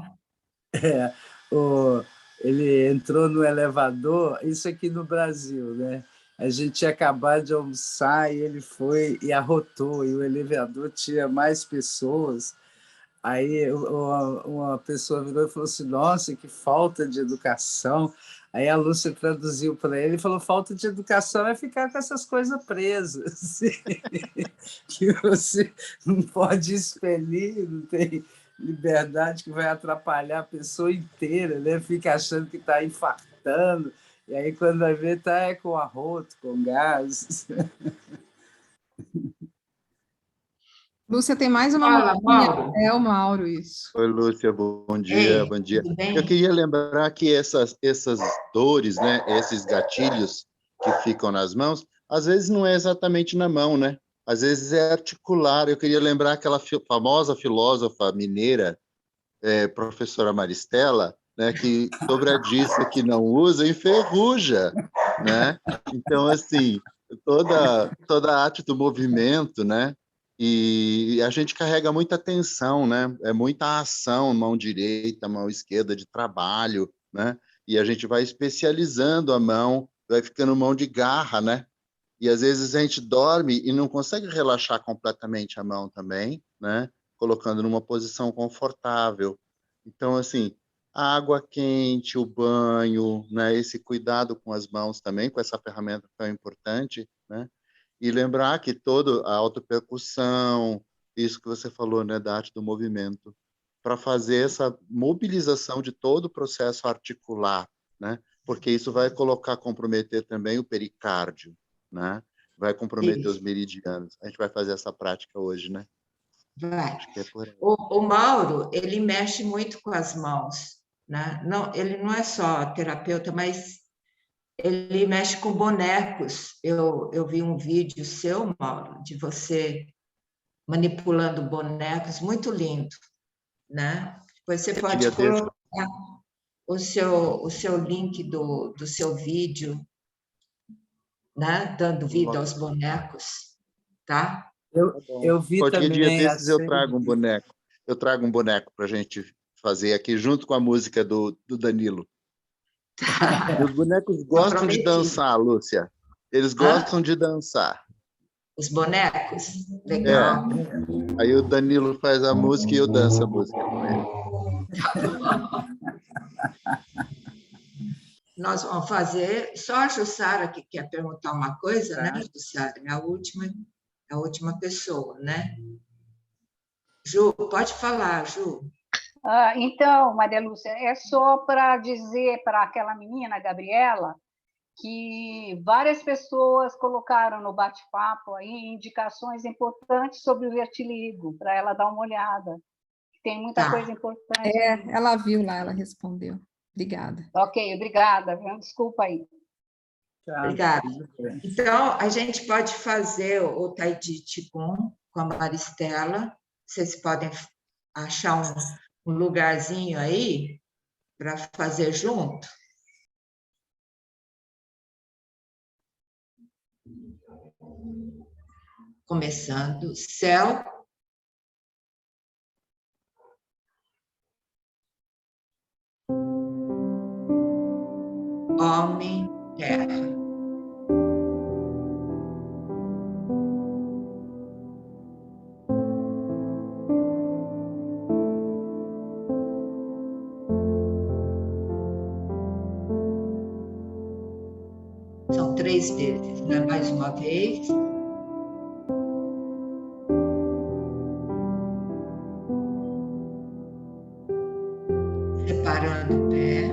Ele entrou no elevador, isso aqui no Brasil, né? A gente tinha acabado de almoçar e ele foi e arrotou, e o elevador tinha mais pessoas. Aí uma pessoa virou e falou assim, nossa, que falta de educação. Aí a Lúcia traduziu para ele e falou, falta de educação é ficar com essas coisas presas, que você não pode expelir, não tem liberdade, que vai atrapalhar a pessoa inteira, né? Fica achando que está infartando, e aí quando vai ver está com arroto, com gás. Lúcia, tem mais uma Fala, musiquinha. Mauro. É o Mauro, isso. Oi, Lúcia, bom dia, Ei, bom dia. tudo bem? Eu queria lembrar que essas dores, né, esses gatilhos que ficam nas mãos, às vezes não é exatamente na mão, né? Às vezes é articular. Eu queria lembrar aquela famosa filósofa mineira, professora Maristela, né, que sobre a diça que não usa, enferruja, né? Então, assim, toda a arte do movimento, né? E a gente carrega muita tensão, né? É muita ação, mão direita, mão esquerda de trabalho, né? E a gente vai especializando a mão, vai ficando mão de garra, né? E às vezes a gente dorme e não consegue relaxar completamente a mão também, né? Colocando numa posição confortável. Então, assim, a água quente, o banho, né? Esse cuidado com as mãos também, com essa ferramenta tão importante, né? E lembrar que toda a autopercussão, isso que você falou, né, da arte do movimento, para fazer essa mobilização de todo o processo articular, né? Porque isso vai comprometer também o pericárdio, né? Vai comprometer os meridianos. A gente vai fazer essa prática hoje, né? Vai. Acho que é por aí. O Mauro, ele mexe muito com as mãos, né? Não, ele não é só terapeuta, mas ele mexe com bonecos. Eu vi um vídeo seu, Mauro, de você manipulando bonecos, muito lindo, né? Depois você pode colocar o seu link do seu vídeo, né? Dando vida aos bonecos, tá? Eu vi Qualquer também dia desses eu assim, trago um boneco. Eu trago um boneco para a gente fazer aqui, junto com a música do Danilo. Os bonecos gostam de dançar, Lúcia. Eles gostam de dançar. Os bonecos? Legal. Aí o Danilo faz a música e eu danço a música com ele. Nós vamos fazer. Só a Jussara que quer perguntar uma coisa, né, Jussara? É a última pessoa, né? Ju, pode falar, Ju. Então, Maria Lúcia, é só para dizer para aquela menina, Gabriela, que várias pessoas colocaram no bate-papo aí indicações importantes sobre o vertiligo, para ela dar uma olhada. Tem muita coisa importante. Ela viu lá, ela respondeu. Obrigada. Ok, obrigada. Desculpa aí. Obrigada. Então, a gente pode fazer o Tai Chi Qigong com a Maristela. Vocês podem achar um lugarzinho aí para fazer junto. Começando, céu. Homem, terra. São 3 vezes, né? Mais uma vez. Separando o pé.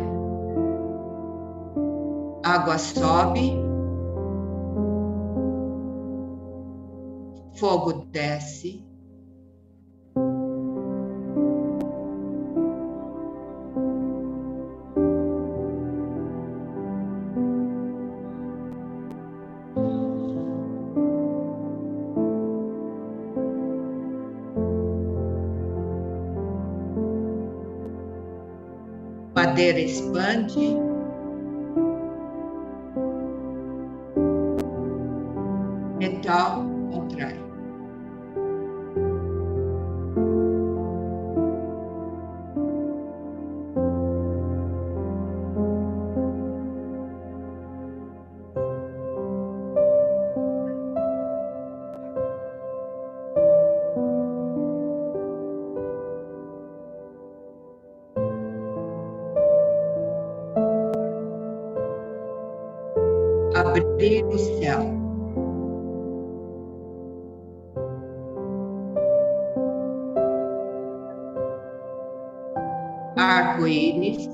Água sobe. Fogo desce. Madeira expande. Metal contrai. Abrir o céu. Arco-íris.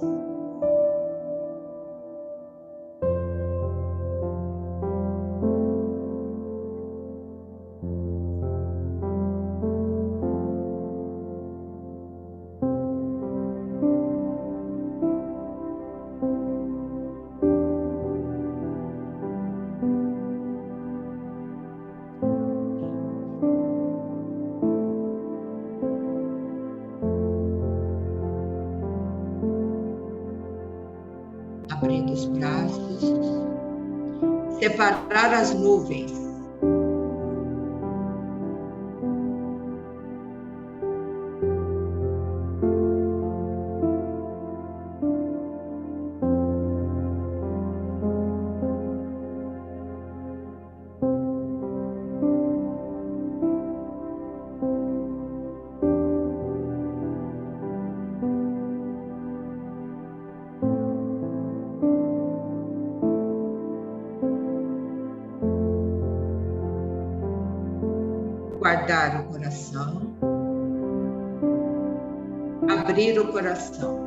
Abrindo os braços, separar as nuvens. Guardar o coração, abrir o coração.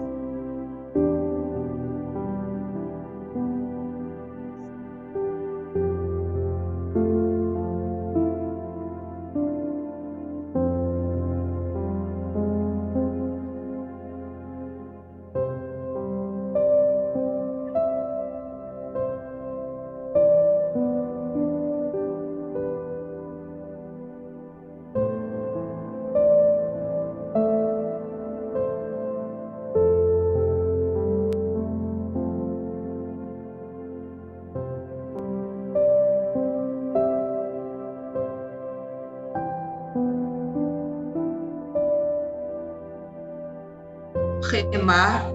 Remar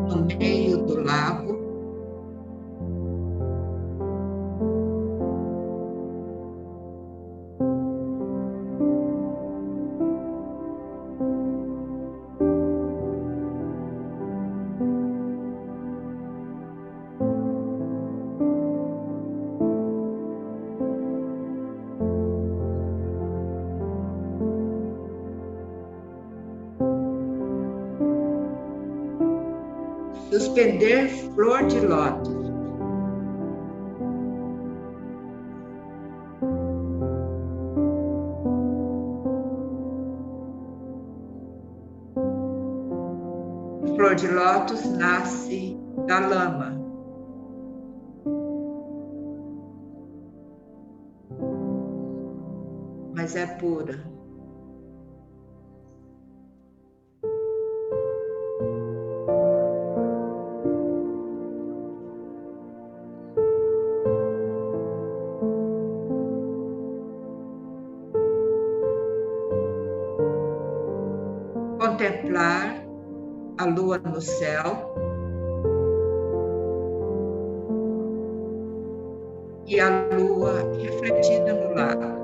no meio do lago. Suspender flor de lótus. Flor de lótus nasce da lama. Mas é pura. Contemplar a lua no céu e a lua refletida no lago.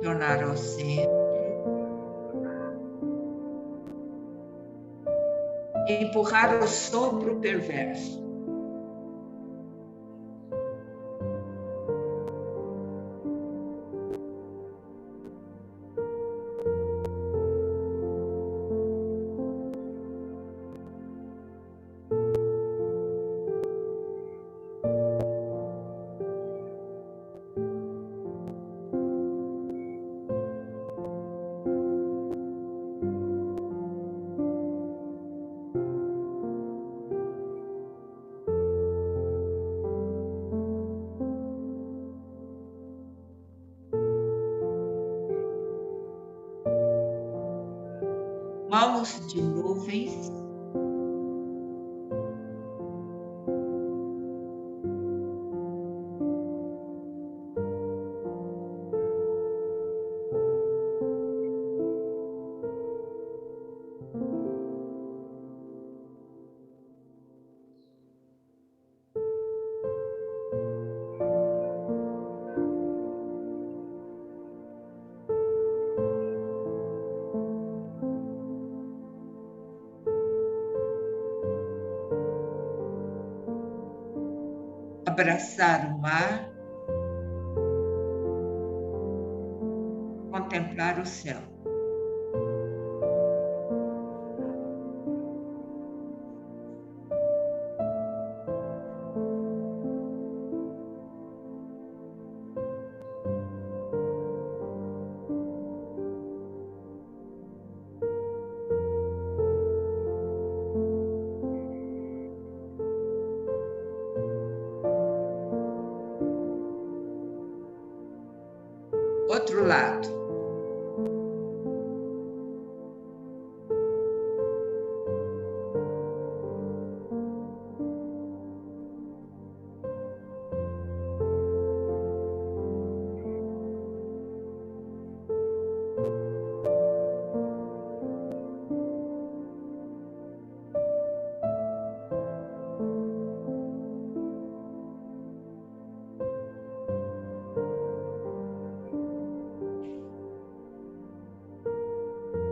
Retornar ao centro. E empurrar o sopro perverso. graus de nuvens. Abraçar o mar, contemplar o céu. Outro lado.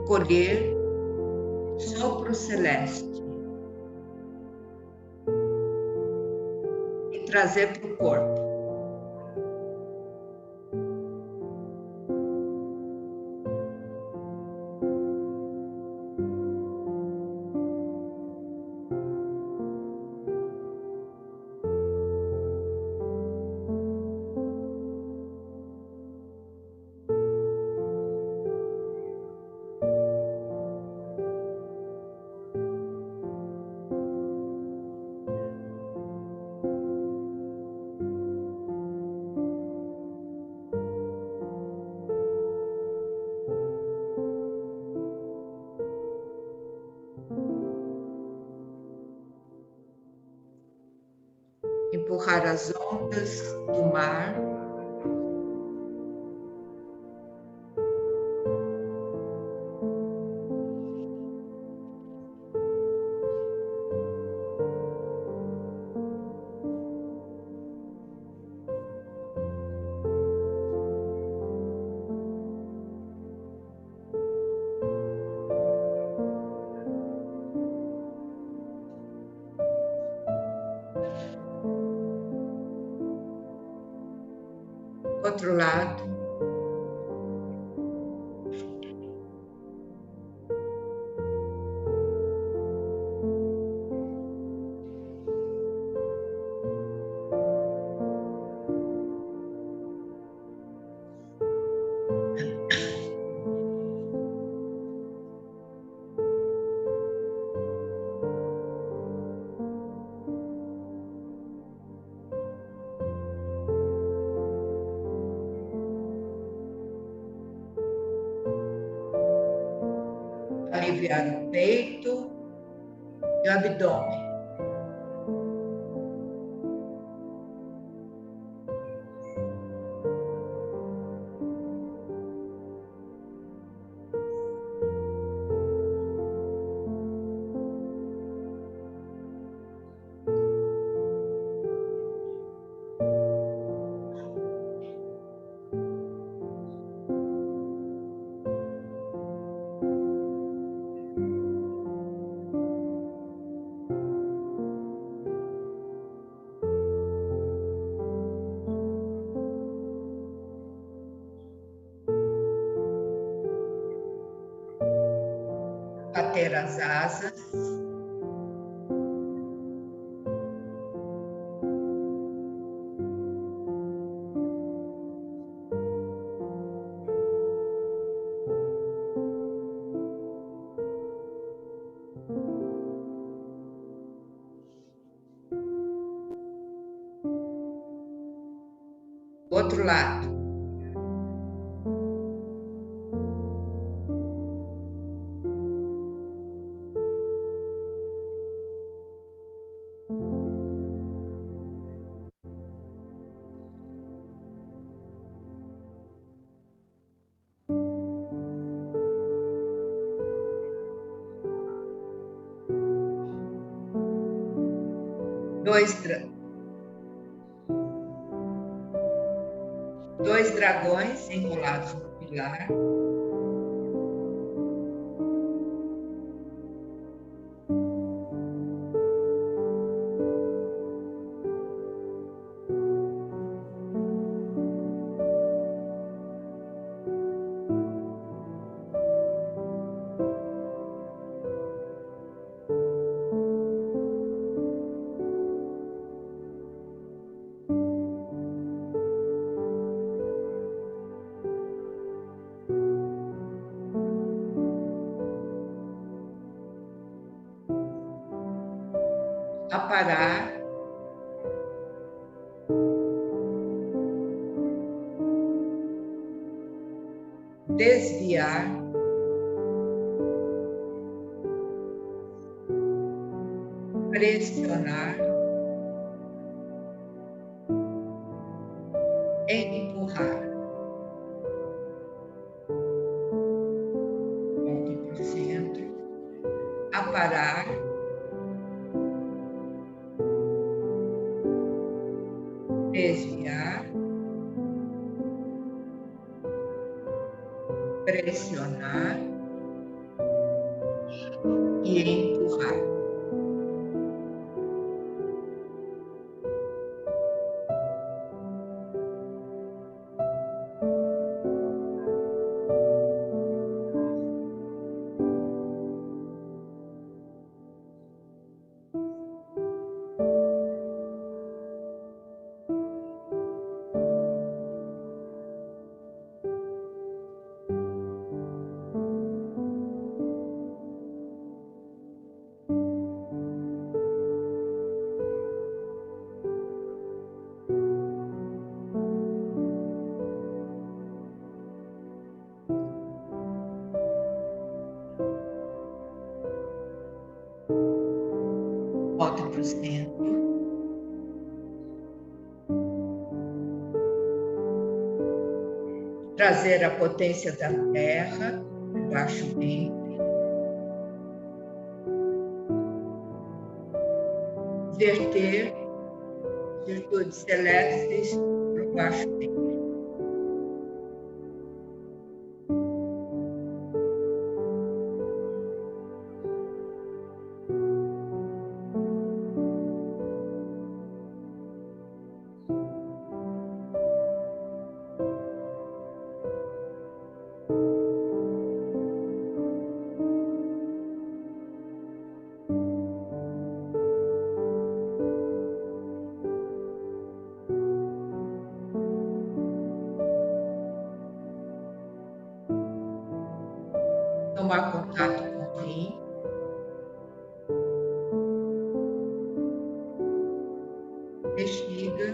Colher sopro celeste e trazer para o corpo. Empurrar as ondas do mar. Outro lado. Aliviar o peito e o abdômen. Bater as asas. Outro lado. Dois dragões enrolados no pilar. Aparar, desviar, pressionar, empurrar. Volta para o centro, aparar, desviar, pressionar e empurrar. Volta para o centro. Trazer a potência da terra embaixo do ventre. Verter virtudes celestes para o baixo ventre. Tomar contato com o rim. Bexiga.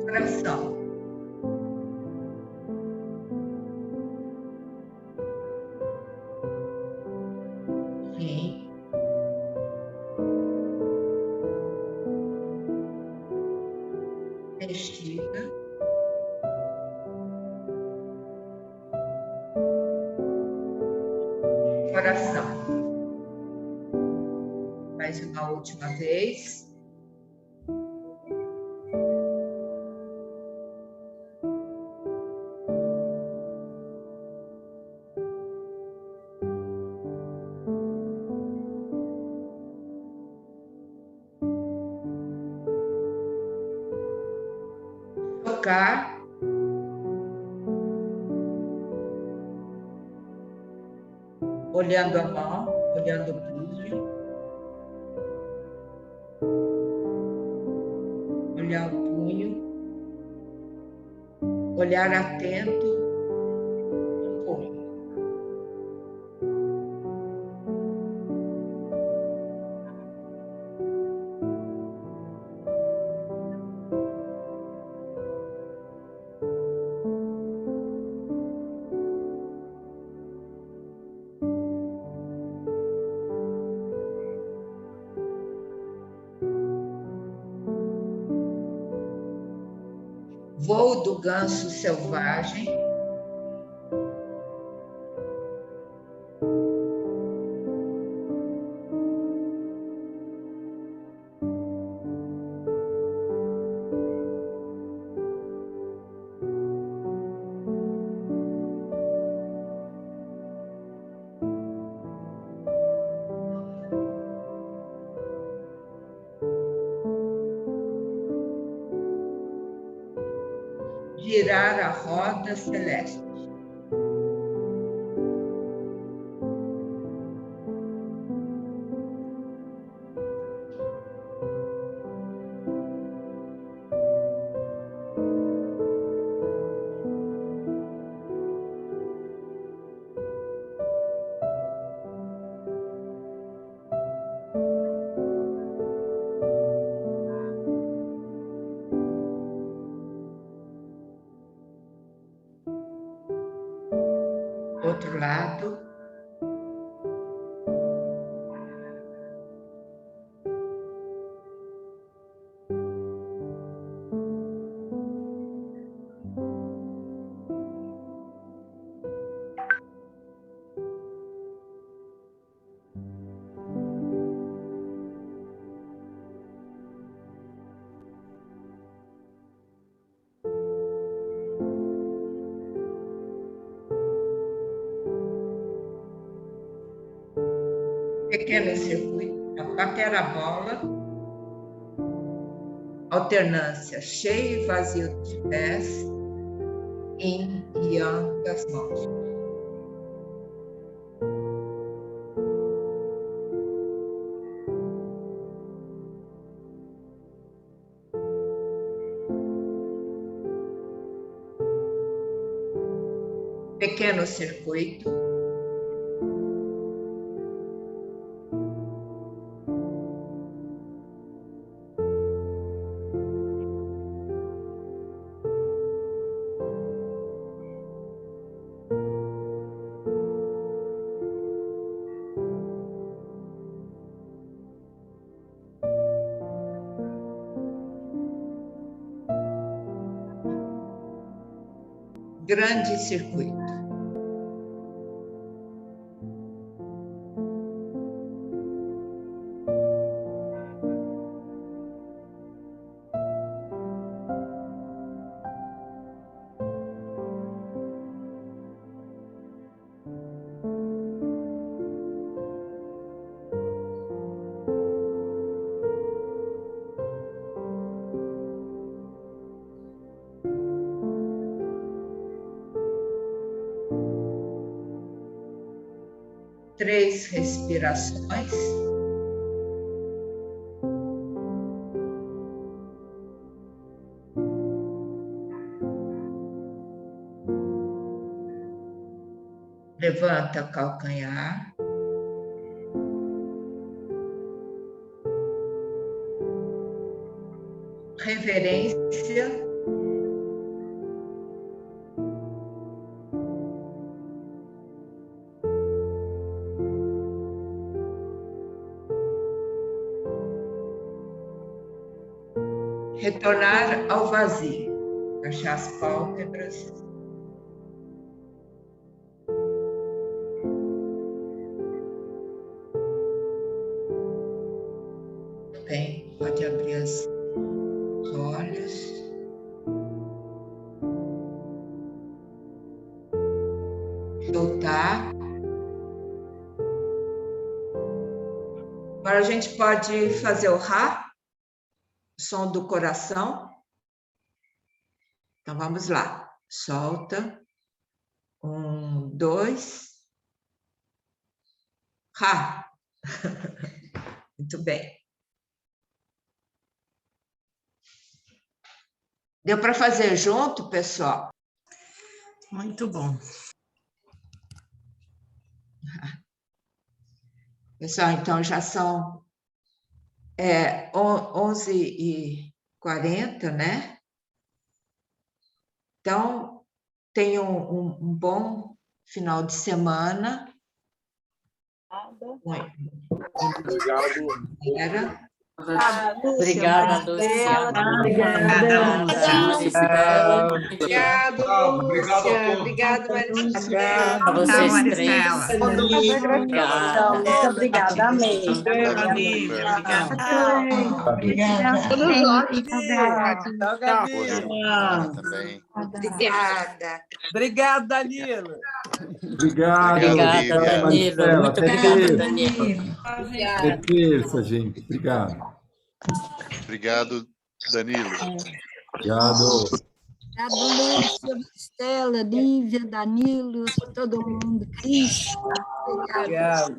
Coração. Rim. Bexiga. Coração. Mais uma última vez. Tocar. Olhando a mão, olhando o pulso, olhar o punho, olhar atento no punho. Voo do ganso selvagem. girar a roda celeste. Outro lado. Pequeno circuito, a paquerabola, alternância cheio e vazio de pés, yin e yang das mãos. Pequeno circuito, grande circuito. Três respirações. Levanta o calcanhar. Reverência. Retornar ao vazio, fechar as pálpebras. Bem, pode abrir os olhos. Soltar. Agora a gente pode fazer o Rá. Som do coração. Então, vamos lá. Solta. 1, 2. Rá. Muito bem. Deu para fazer junto, pessoal? Muito bom. Pessoal, então já são 11h40, né? Então, tenham um bom final de semana. Obrigado. Obrigada, Lúcia. Obrigada, Lúcia. Obrigado, Maristela. A vocês três. Obrigada. Muito obrigada. Amém. Obrigada. Obrigado, Danilo. Obrigado. Obrigada, Danilo. Muito obrigada, Danilo. Até terça, gente. Obrigado. Obrigado, Danilo. Obrigado. Obrigada, Lúcia, Estela, Lívia, Danilo, todo mundo, Cris. Obrigado.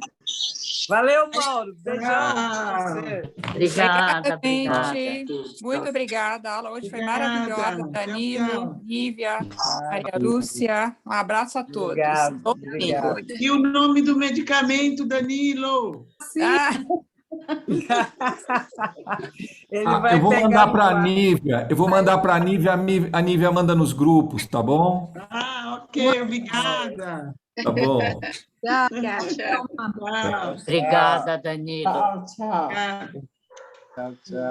Valeu, Mauro. Beijão pra você. Obrigada, gente. Muito obrigada. A aula hoje foi maravilhosa. Danilo, Lívia, Maria Lúcia. Um abraço a todos. Obrigado. E o nome do medicamento, Danilo? Eu vou mandar para a Nívia. Eu vou mandar para a Nívia. A Nívia manda nos grupos, tá bom? Ok, obrigada. Tá bom. Obrigada, Danilo. Tchau, tchau. Tchau, tchau.